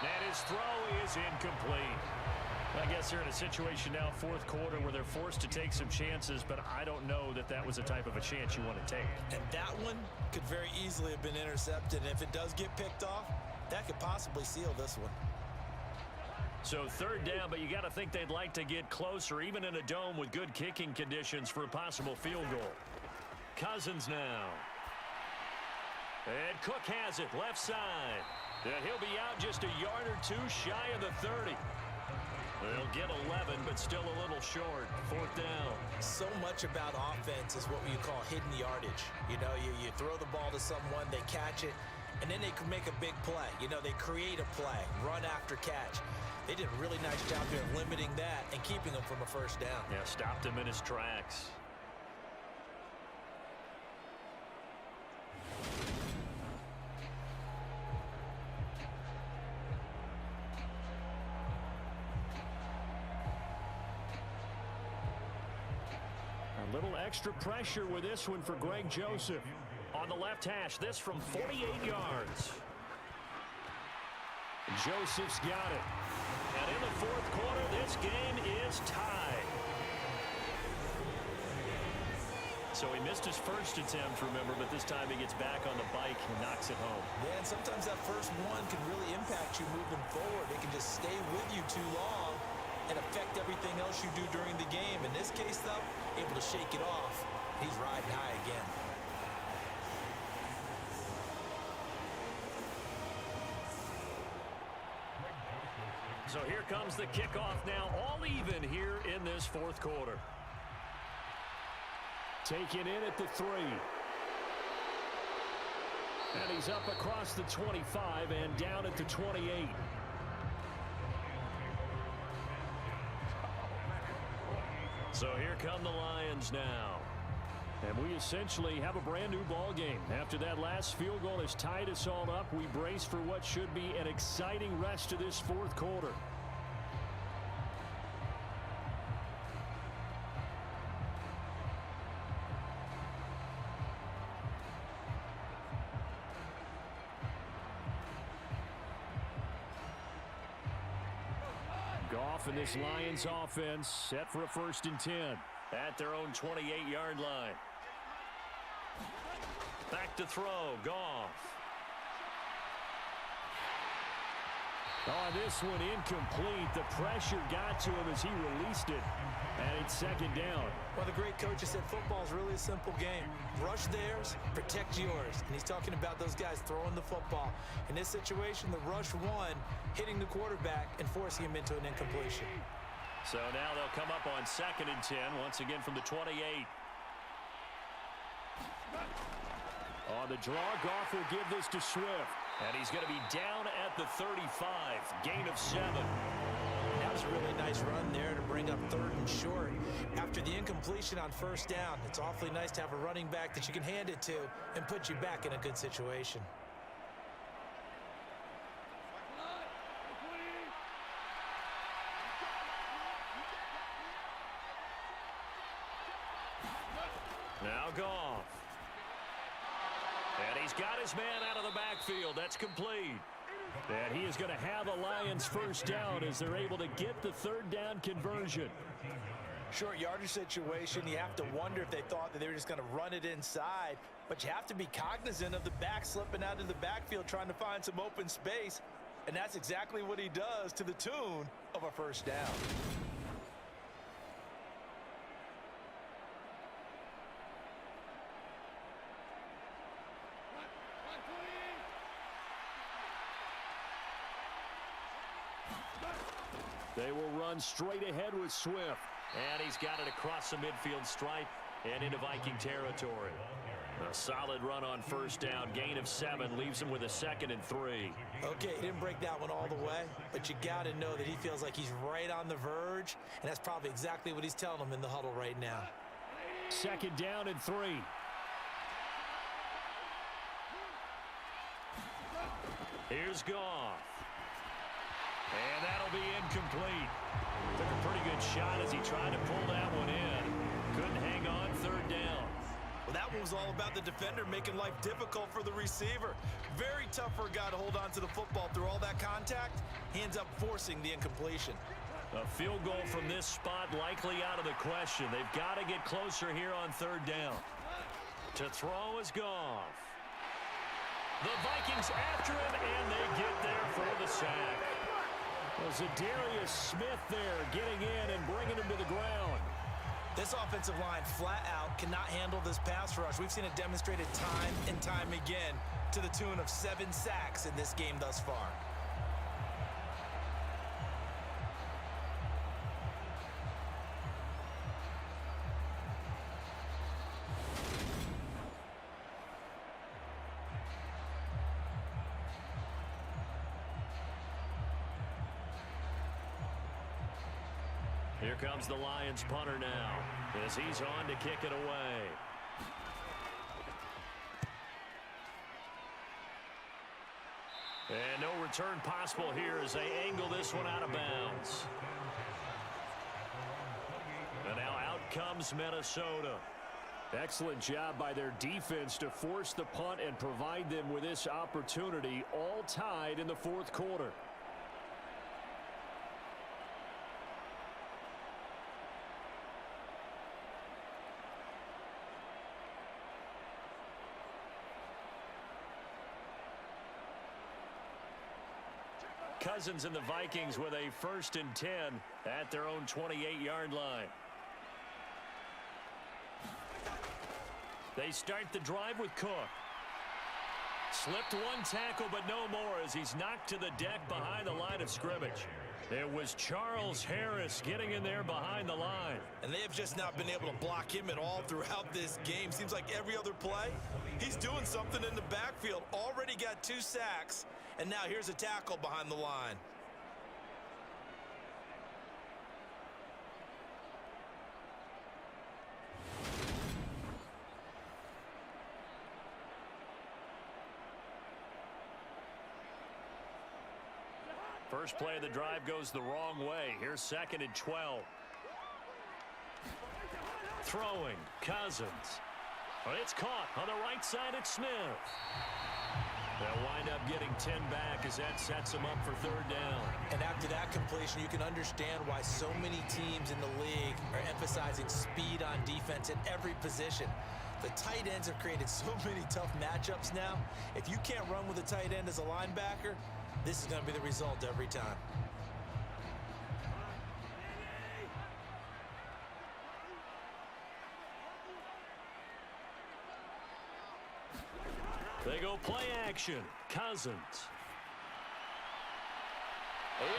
And his throw is incomplete. I guess they're in a situation now, 4th quarter, where they're forced to take some chances, but I don't know that that was the type of a chance you want to take. And that one could very easily have been intercepted. And if it does get picked off, that could possibly seal this one. So 3rd down, but you got to think they'd like to get closer, even in a dome with good kicking conditions for a possible field goal. Cousins now. And Cook has it, left side. And he'll be out just a yard or two shy of the 30. They'll get 11, but still a little short. 4th down. So much about offense is what you call hidden yardage. You know, you throw the ball to someone, they catch it, and then they can make a big play. You know, they create a play, run after catch. They did a really nice job here limiting that and keeping him from a 1st down. Yeah, stopped him in his tracks. A little extra pressure with this one for Greg Joseph. On the left hash, this from 48 yards. Joseph's got it. And in the 4th quarter, this game is tied. So he missed his first attempt, remember, but this time he gets back on the bike and knocks it home. Yeah, and sometimes that first one can really impact you moving forward. It can just stay with you too long and affect everything else you do during the game. In this case, though, able to shake it off. He's riding high again. So here comes the kickoff now, all even here in this 4th quarter. Taken in at the 3. And he's up across the 25 and down at the 28. So here come the Lions now. And we essentially have a brand new ball game. After that last field goal has tied us all up, we brace for what should be an exciting rest of this 4th quarter. Goff and this Lions offense set for a 1st and 10 at their own 28-yard line. Back to throw, Goff. Oh, this one incomplete. The pressure got to him as he released it. And it's 2nd down. Well, the great coach has said football is really a simple game. Rush theirs, protect yours. And he's talking about those guys throwing the football. In this situation, the rush one, hitting the quarterback and forcing him into an incompletion. So now they'll come up on 2nd and 10, once again from the 28. On the draw, Goff will give this to Swift. And he's going to be down at the 35. Gain of 7. That was a really nice run there to bring up 3rd and short. After the incompletion on 1st down, it's awfully nice to have a running back that you can hand it to and put you back in a good situation. Now Goff. And he's got his man out of the backfield. That's complete. And he is going to have a Lions 1st down as they're able to get the 3rd down conversion. Short yardage situation, you have to wonder if they thought that they were just going to run it inside. But you have to be cognizant of the back slipping out of the backfield trying to find some open space. And that's exactly what he does to the tune of a 1st down. They will run straight ahead with Swift. And he's got it across the midfield stripe and into Viking territory. A solid run on 1st down. Gain of 7 leaves him with a 2nd and 3. Okay, he didn't break that one all the way, but you got to know that he feels like he's right on the verge, and that's probably exactly what he's telling them in the huddle right now. 2nd down and 3. Here's Goff. And that'll be incomplete. Took a pretty good shot as he tried to pull that one in. Couldn't hang on 3rd down. Well, that one was all about the defender making life difficult for the receiver. Very tough for a guy to hold on to the football through all that contact. He ends up forcing the incompletion. A field goal from this spot likely out of the question. They've got to get closer here on 3rd down. To throw is Goff. The Vikings after him, and they get there for the sack. Was Darius Smith there getting in and bringing him to the ground. This offensive line flat out cannot handle this pass rush. We've seen it demonstrated time and time again to the tune of 7 sacks in this game thus far. Here comes the Lions punter now as he's on to kick it away. And no return possible here as they angle this one out of bounds. And now out comes Minnesota. Excellent job by their defense to force the punt and provide them with this opportunity, all tied in the 4th quarter. Cousins and the Vikings with a 1st and 10 at their own 28-yard line. They start the drive with Cook. Slipped one tackle, but no more as he's knocked to the deck behind the line of scrimmage. It was Charles Harris getting in there behind the line. And they have just not been able to block him at all throughout this game. Seems like every other play, he's doing something in the backfield. Already got 2 sacks, and now here's a tackle behind the line. First play of the drive goes the wrong way. Here's 2nd and 12. Throwing, Cousins. Well, it's caught on the right side at Smith. They'll wind up getting 10 back as that sets them up for 3rd down. And after that completion, you can understand why so many teams in the league are emphasizing speed on defense at every position. The tight ends have created so many tough matchups now. If you can't run with a tight end as a linebacker, this is going to be the result every time. They go play action. Cousins.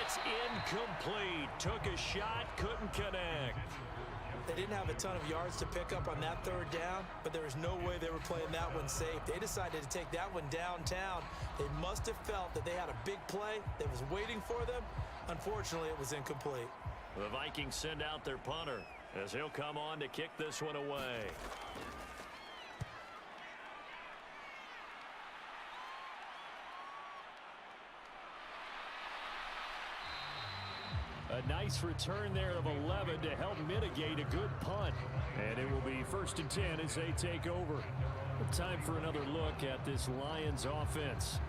It's incomplete. Took a shot, couldn't connect. They didn't have a ton of yards to pick up on that third down, but there was no way they were playing that one safe. They decided to take that one downtown. They must have felt that they had a big play that was waiting for them. Unfortunately, it was incomplete. The Vikings send out their punter as he'll come on to kick this one away. A nice return there of 11 to help mitigate a good punt. And it will be 1st and 10 as they take over. Time for another look at this Lions offense.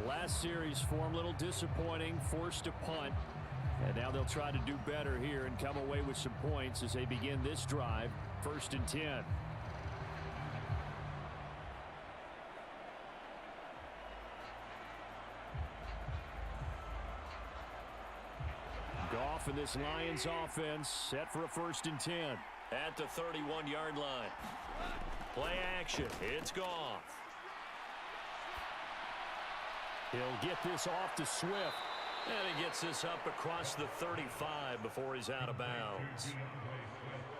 The last series form a little disappointing, forced to punt. And now they'll try to do better here and come away with some points as they begin this drive, 1st and 10. Goff and this Lions offense set for a 1st and 10. At the 31-yard line. Play action. It's Goff. He'll get this off to Swift. And he gets this up across the 35 before he's out of bounds.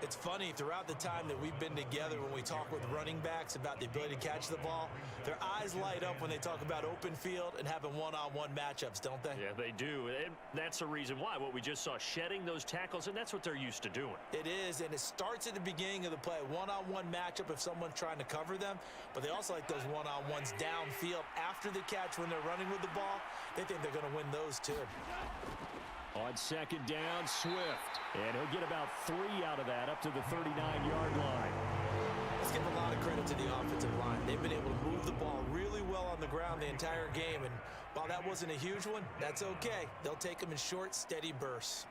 It's funny, throughout the time that we've been together, when we talk with running backs about the ability to catch the ball, their eyes light up when they talk about open field and having one-on-one matchups, don't they? Yeah, they do. And that's the reason why. What we just saw, shedding those tackles, and that's what they're used to doing. It is, and it starts at the beginning of the play. One-on-one matchup if someone's trying to cover them, but they also like those one-on-ones downfield after the catch when they're running with the ball. They think they're going to win those too. On 2nd down, Swift. And he'll get about 3 out of that up to the 39-yard line. Let's give a lot of credit to the offensive line. They've been able to move the ball really well on the ground the entire game. And while that wasn't a huge one, that's okay. They'll take them in short, steady bursts.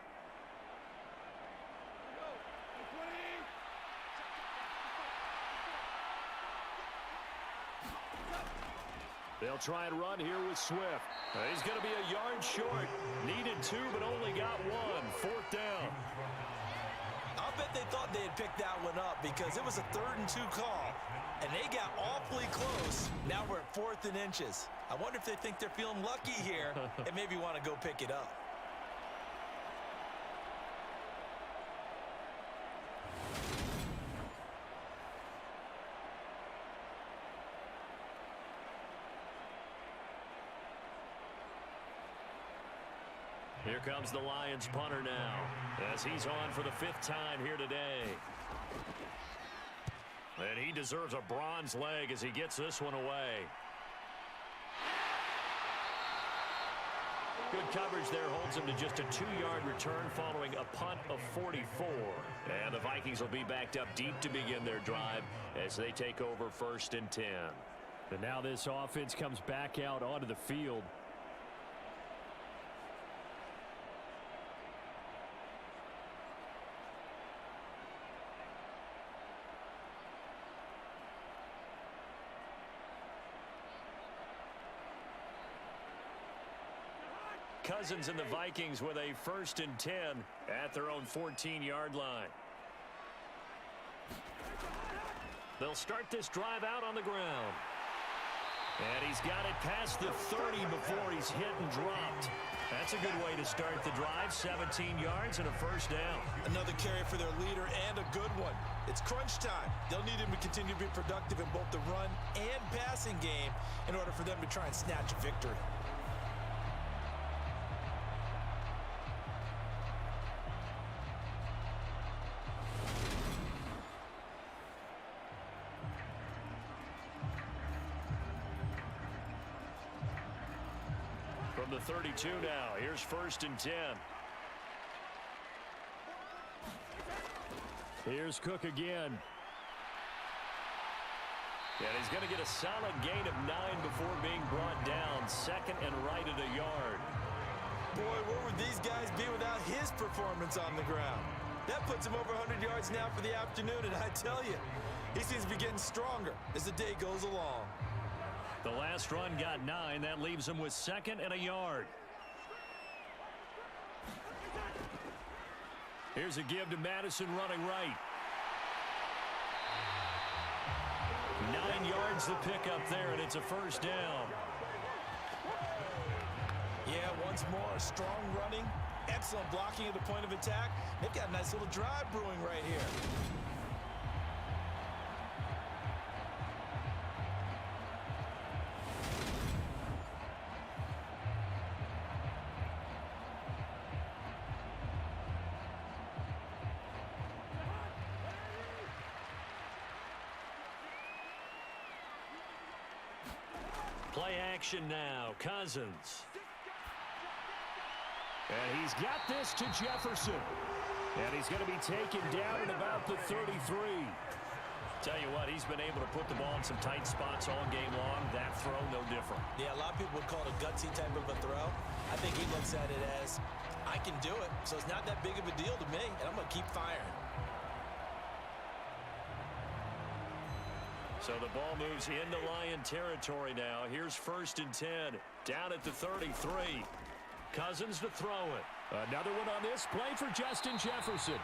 They'll try and run here with Swift. He's going to be a yard short. Needed 2, but only got 1. 4th down. I'll bet they thought they had picked that one up because it was a 3rd and 2 call, and they got awfully close. Now we're at 4th and inches. I wonder if they think they're feeling lucky here and maybe want to go pick it up. Here comes the Lions punter now as he's on for the 5th time here today. And he deserves a bronze leg as he gets this one away. Good coverage there holds him to just a 2-yard return following a punt of 44. And the Vikings will be backed up deep to begin their drive as they take over 1st and 10. And now this offense comes back out onto the field. Cousins and the Vikings with a 1st and 10 at their own 14-yard line. They'll start this drive out on the ground. And he's got it past the 30 before he's hit and dropped. That's a good way to start the drive. 17 yards and a 1st down. Another carry for their leader and a good one. It's crunch time. They'll need him to continue to be productive in both the run and passing game in order for them to try and snatch a victory. From the 32 now, here's 1st and 10. Here's Cook again. And he's going to get a solid gain of 9 before being brought down. 2nd and right at a yard. Boy, where would these guys be without his performance on the ground? That puts him over 100 yards now for the afternoon, and I tell you, he seems to be getting stronger as the day goes along. The last run got 9. That leaves him with 2nd and a yard. Here's a give to Madison running right. 9 yards to pick up there, and it's a 1st down. Yeah, once more, strong running Excellent blocking at the point of attack. They've got a nice little drive brewing right here. Play action now. Cousins. And he's got this to Jefferson. And he's going to be taken down at about the 33. Tell you what, he's been able to put the ball in some tight spots all game long. That throw, no different. Yeah, a lot of people would call it a gutsy type of a throw. I think he looks at it as, I can do it, so it's not that big of a deal to me, and I'm going to keep firing. So the ball moves into Lion territory now. Here's 1st and 10. Down at the 33. Cousins to throw it. Another one on this play for Justin Jefferson.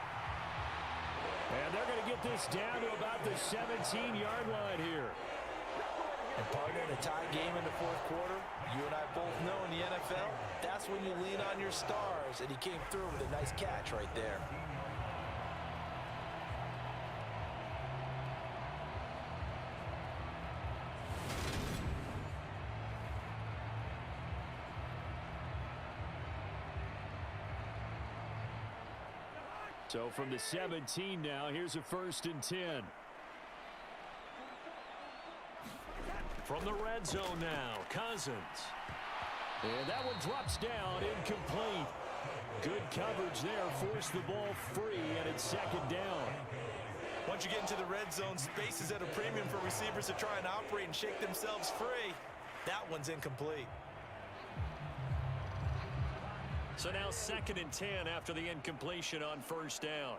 And they're going to get this down to about the 17-yard line here. And partner, in a tie game in the fourth quarter, you and I both know in the NFL, that's when you lean on your stars, and he came through with a nice catch right there. So from the 17 now, here's a 1st and 10. From the red zone now, Cousins. And that one drops down, incomplete. Good coverage there, forced the ball free, and it's 2nd down. Once you get into the red zone, space is at a premium for receivers to try and operate and shake themselves free. That one's incomplete. So now 2nd and 10 after the incompletion on 1st down.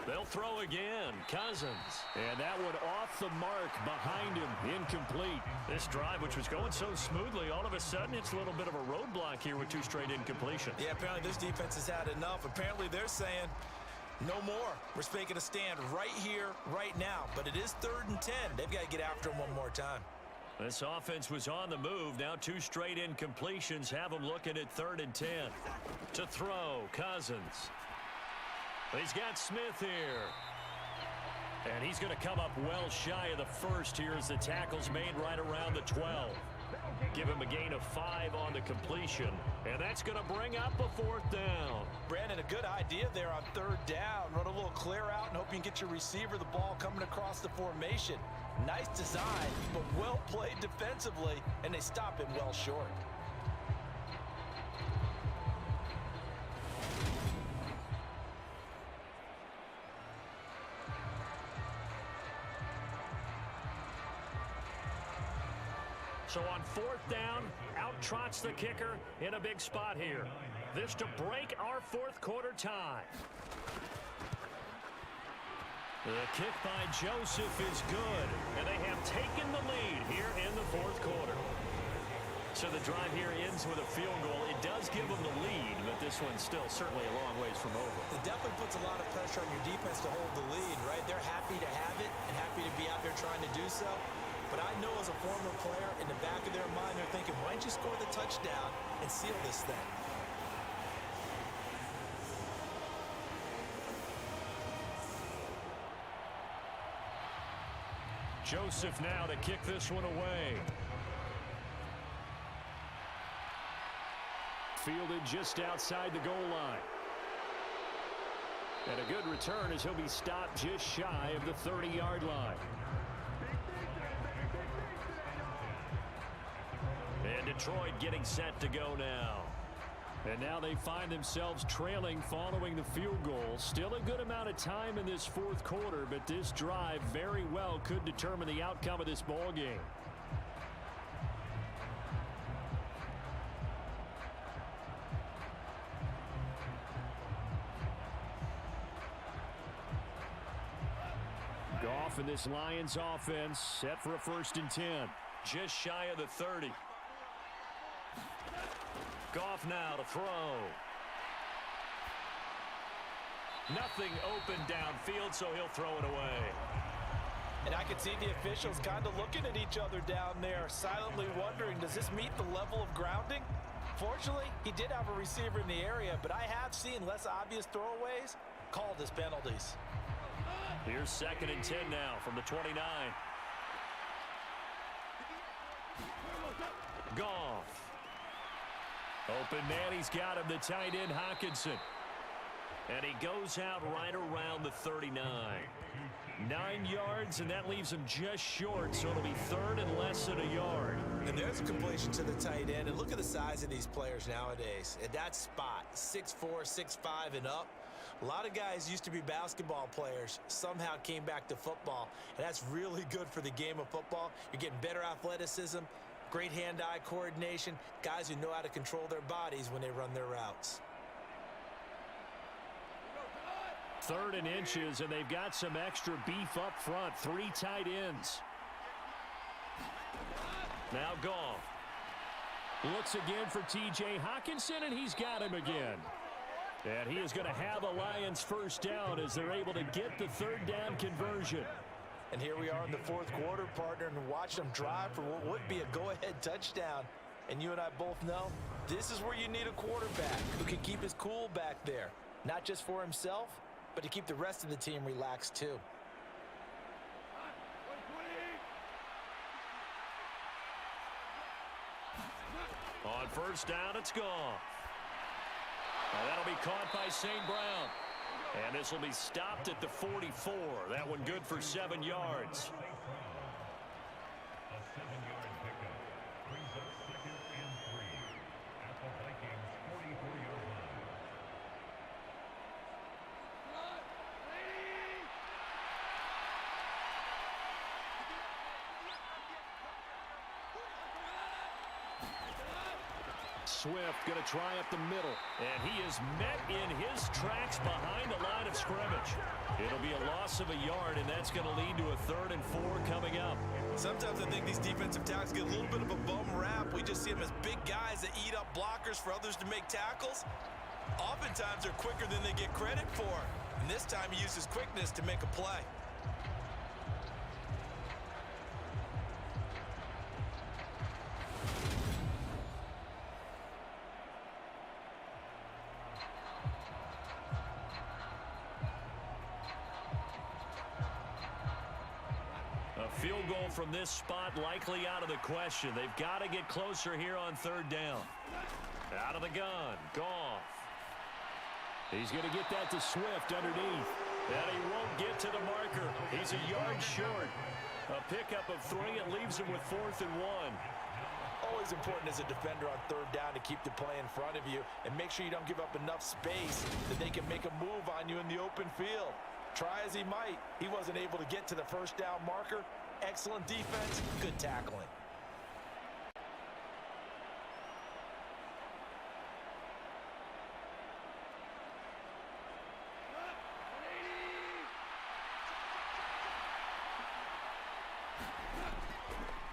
They'll throw again. Cousins. And that one off the mark behind him. Incomplete. This drive, which was going so smoothly, all of a sudden it's a little bit of a roadblock here with 2 straight incompletions. Yeah, apparently this defense has had enough. Apparently they're saying, no more. We're making a stand right here, right now. But it is 3rd and 10. They've got to get after him one more time. This offense was on the move. Now 2 straight incompletions have them looking at 3rd and 10. To throw, Cousins. He's got Smith here. And he's going to come up well shy of the first here as the tackle's made right around the 12. Give him a gain of 5 on the completion. And that's going to bring up a 4th down. Brandon, a good idea there on 3rd down. Run a little clear out and hope you can get your receiver the ball coming across the formation. Nice design, but well played defensively, and they stop him well short. So on 4th down, out trots the kicker in a big spot here. This to break our 4th quarter tie. The kick by Joseph is good, and they have taken the lead here in the 4th quarter. So the drive here ends with a field goal. It does give them the lead, but this one's still certainly a long ways from over. It definitely puts a lot of pressure on your defense to hold the lead, right? They're happy to have it and happy to be out there trying to do so. But I know as a former player, in the back of their mind, they're thinking, why don't you score the touchdown and seal this thing? Joseph now to kick this one away. Fielded just outside the goal line. And a good return as he'll be stopped just shy of the 30-yard line. And Detroit getting set to go now. And now they find themselves trailing following the field goal. Still a good amount of time in this 4th quarter, but this drive very well could determine the outcome of this ball game. Goff and this Lions offense set for a 1st and 10. Just shy of the 30. Goff now to throw. Nothing open downfield, so he'll throw it away. And I could see the officials kind of looking at each other down there, silently wondering, does this meet the level of grounding? Fortunately, he did have a receiver in the area, but I have seen less obvious throwaways called as penalties. Here's 2nd and 10 now from the 29. Goff. Open man, he's got him, the tight end Hawkinson. And he goes out right around the 39. 9 yards, and that leaves him just short, so it'll be 3rd and less than a yard. And there's a completion to the tight end. And look at the size of these players nowadays. At that spot, 6'4", 6'5", and up. A lot of guys used to be basketball players, somehow came back to football. And that's really good for the game of football. You're getting better athleticism, great hand-eye coordination, guys who know how to control their bodies when they run their routes. 3rd and inches, and they've got some extra beef up front. 3 tight ends. Now Goff. Looks again for T.J. Hawkinson, and he's got him again. And he is going to have a Lions first down as they're able to get the 3rd down conversion. And here we are in the 4th quarter, partner, and watch them drive for what would be a go-ahead touchdown. And you and I both know this is where you need a quarterback who can keep his cool back there. Not just for himself, but to keep the rest of the team relaxed too. On 1st down, it's gone. And that'll be caught by St. Brown. And this will be stopped at the 44. That one good for 7 yards. A 7-yard pickup brings up 2nd and 3 at the Vikings 44-yard line. Swift going to try up the middle. And he is met in his tracks behind the line of scrimmage. It'll be a loss of a yard, and that's going to lead to a 3rd and 4 coming up. Sometimes I think these defensive tackles get a little bit of a bum rap. We just see them as big guys that eat up blockers for others to make tackles. Oftentimes they're quicker than they get credit for. And this time he uses quickness to make a play. Field goal from this spot likely out of the question. They've got to get closer here on 3rd down. Out of the gun. Goff. He's going to get that to Swift underneath. And he won't get to the marker. He's a yard short. A pickup of 3. It leaves him with 4th and 1. Always important as a defender on 3rd down to keep the play in front of you and make sure you don't give up enough space that they can make a move on you in the open field. Try as he might, he wasn't able to get to the 1st down marker. Excellent defense, good tackling.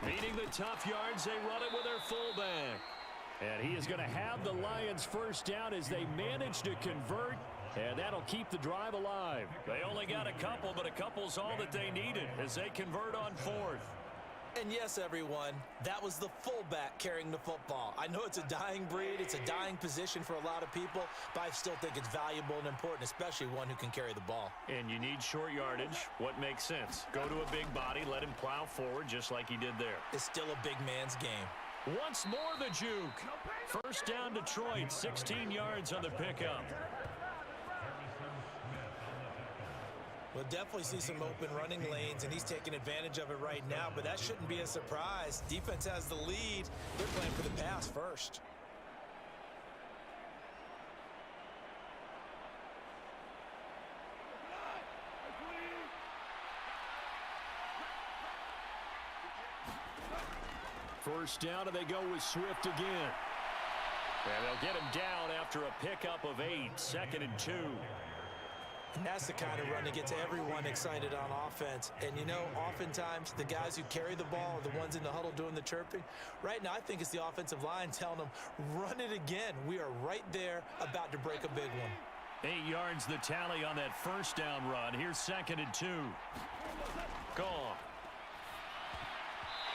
Meeting the tough yards, they run it with their fullback. And he is going to have the Lions first down as they manage to convert. And that'll keep the drive alive. They only got a couple, but a couple's all that they needed as they convert on 4th. And yes, everyone, that was the fullback carrying the football. I know it's a dying breed, it's a dying position for a lot of people, but I still think it's valuable and important, especially one who can carry the ball. And you need short yardage. What makes sense? Go to a big body, let him plow forward just like he did there. It's still a big man's game. Once more the juke. First down Detroit, 16 yards on the pickup. We'll definitely see some open running lanes, and he's taking advantage of it right now, but that shouldn't be a surprise. Defense has the lead. They're playing for the pass first. First down, and they go with Swift again. And they'll get him down after a pickup of 8, 2nd and 2. And that's the kind of run that gets everyone excited on offense. And, you know, oftentimes the guys who carry the ball are the ones in the huddle doing the chirping. Right now, I think it's the offensive line telling them, run it again. We are right there about to break a big one. 8 yards the tally on that first down run. Here's 2nd and 2. Gone.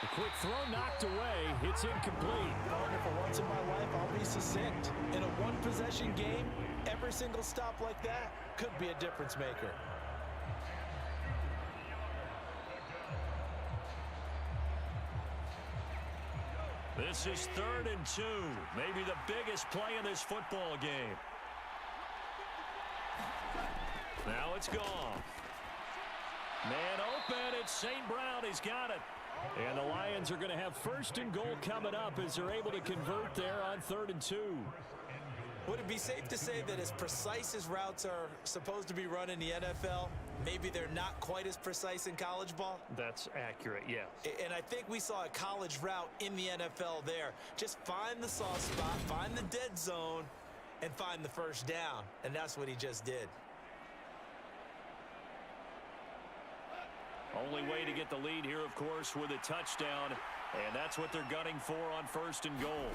A quick throw knocked away. It's incomplete. Partner, for once in my life, I'll be succinct. In a one-possession game, every single stop like that could be a difference maker. This is 3rd and 2. Maybe the biggest play in this football game. Now it's gone. Man open. It's St. Brown. He's got it. And the Lions are going to have 1st and goal coming up as they're able to convert there on 3rd and 2. Would it be safe to say that as precise as routes are supposed to be run in the NFL, maybe they're not quite as precise in college ball? That's accurate, yeah. And I think we saw a college route in the NFL there. Just find the soft spot, find the dead zone, and find the first down. And that's what he just did. Only way to get the lead here, of course, with a touchdown. And that's what they're gunning for on 1st and goal.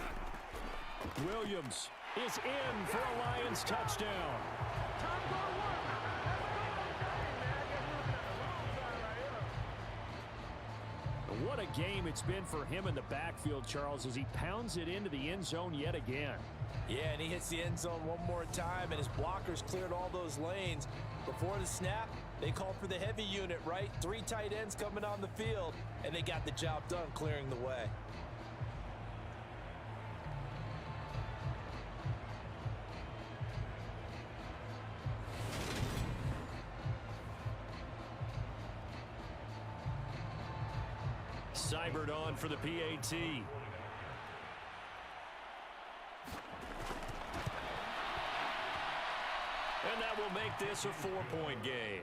Williams is in for a Lions touchdown. What a game it's been for him in the backfield, Charles, as he pounds it into the end zone yet again. Yeah, and he hits the end zone one more time, and his blockers cleared all those lanes. Before the snap, they called for the heavy unit, right? 3 tight ends coming on the field, and they got the job done clearing the way. Seibert on for the PAT. And that will make this a 4-point game.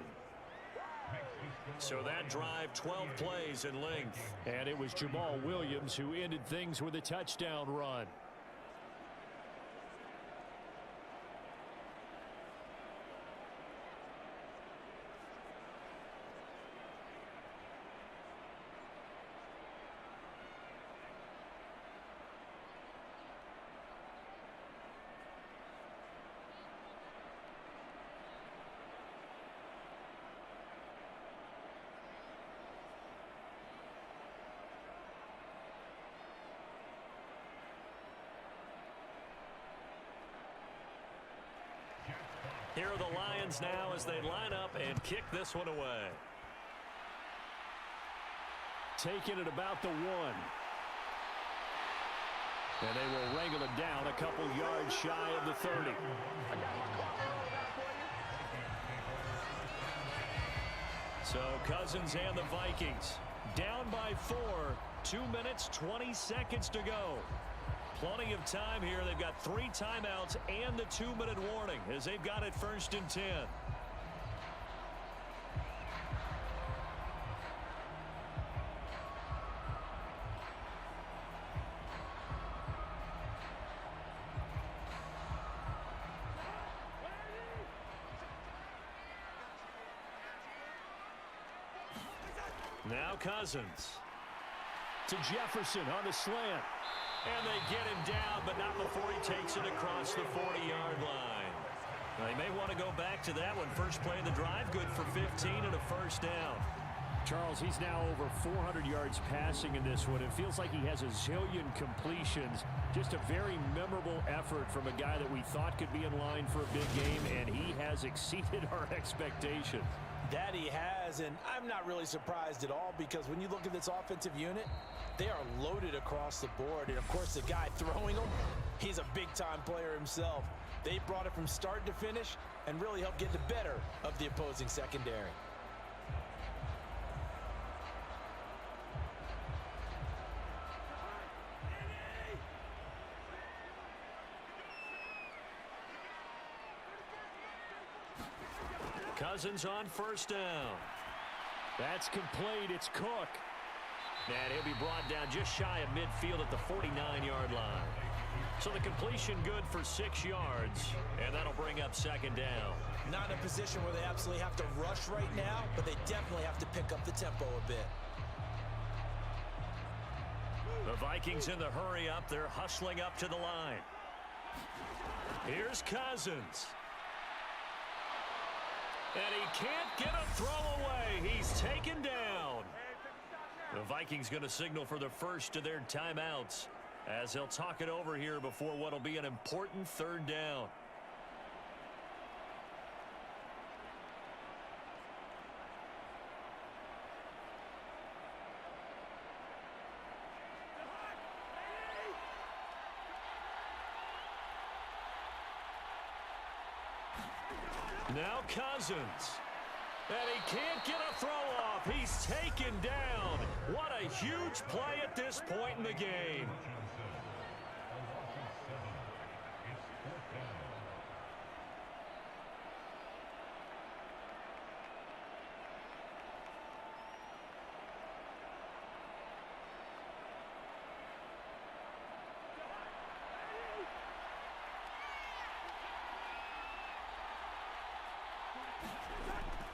So that drive, 12 plays in length. And it was Jamal Williams who ended things with a touchdown run. Here are the Lions now as they line up and kick this one away. Taking it about the 1. And they will wrangle it down a couple yards shy of the 30. So Cousins and the Vikings down by 4. 2 minutes, 20 seconds to go. Plenty of time here. They've got 3 timeouts and the 2-minute warning as they've got it 1st and 10. Now Cousins To Jefferson on the slant. And they get him down, but not before he takes it across the 40-yard line. Now, they may want to go back to that one. First play of the drive, good for 15 and a 1st down. Charles, he's now over 400 yards passing in this one. It feels like he has a zillion completions. Just a very memorable effort from a guy that we thought could be in line for a big game, and he has exceeded our expectations. That he has, and I'm not really surprised at all because when you look at this offensive unit, they are loaded across the board. And, of course, the guy throwing them, he's a big-time player himself. They brought it from start to finish and really helped get the better of the opposing secondary. Cousins on 1st down. That's complete. It's Cook. And he'll be brought down just shy of midfield at the 49-yard line. So the completion good for 6 yards, and that'll bring up 2nd down. Not in a position where they absolutely have to rush right now, but they definitely have to pick up the tempo a bit. The Vikings in the hurry up. They're hustling up to the line. Here's Cousins. And he can't get a throw away. He's taken down. The Vikings going to signal for the first of their timeouts as they'll talk it over here before what will be an important third down. Now Cousins. And he can't get a throw off. He's taken down. What a huge play at this point in the game.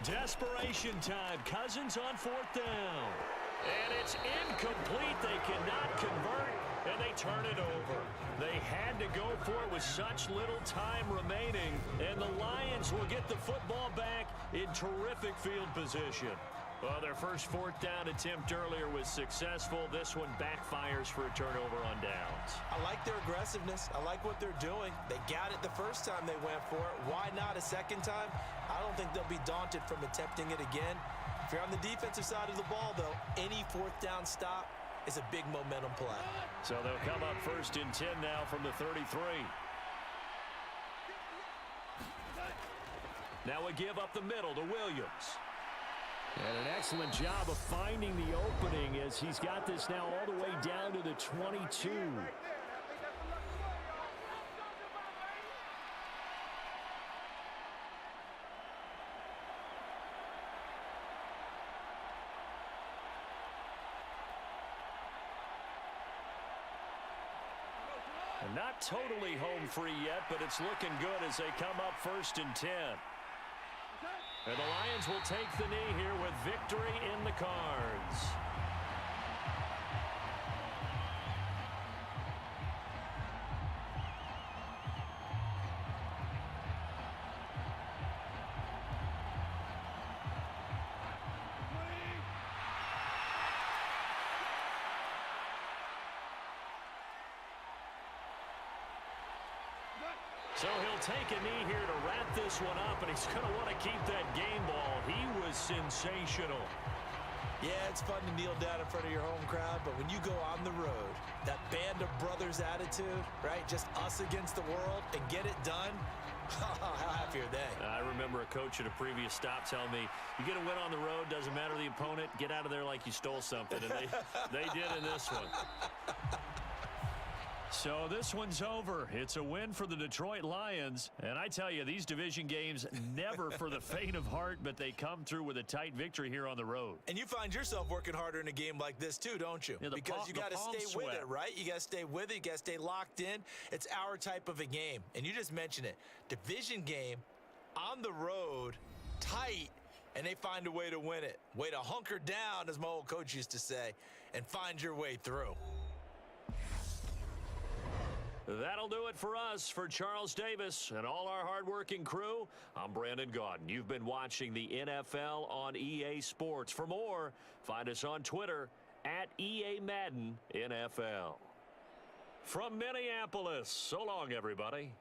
Desperation time. Cousins on fourth down. And it's incomplete. They cannot convert, and they turn it over. They had to go for it with such little time remaining, and the Lions will get the football back in terrific field position. Well, their first fourth down attempt earlier was successful. This one backfires for a turnover on downs. I like their aggressiveness. I like what they're doing. They got it the first time they went for it. Why not a second time? I don't think they'll be daunted from attempting it again. If you're on the defensive side of the ball, though, any fourth down stop is a big momentum play. So they'll come up first and 10 now from the 33. Now a give up the middle to Williams. And an excellent job of finding the opening as he's got this now all the way down to the 22. And not totally home free yet, but it's looking good as they come up first and 10. And the Lions will take the knee here with victory in the cards. So he'll take a knee here to wrap this one up, and he's going to want to keep that game ball. He was sensational. Yeah, it's fun to kneel down in front of your home crowd, but when you go on the road, that band of brothers attitude, right? Just us against the world and get it done. How happy are they? I remember a coach at a previous stop telling me, you get a win on the road, doesn't matter the opponent, get out of there like you stole something. And they did in this one. So this one's over. It's a win for the Detroit Lions. And I tell you, these division games never for the faint of heart, but they come through with a tight victory here on the road. And you find yourself working harder in a game like this too, don't you? Yeah, because you got to stay with it, right? You got to stay with it. You got to stay locked in. It's our type of a game. And you just mentioned it. Division game, on the road, tight, and they find a way to win it. Way to hunker down, as my old coach used to say, and find your way through. That'll do it for us. For Charles Davis and all our hardworking crew, I'm Brandon Gaudin. You've been watching the NFL on EA Sports. For more, find us on Twitter at EA Madden NFL. From Minneapolis, so long, everybody.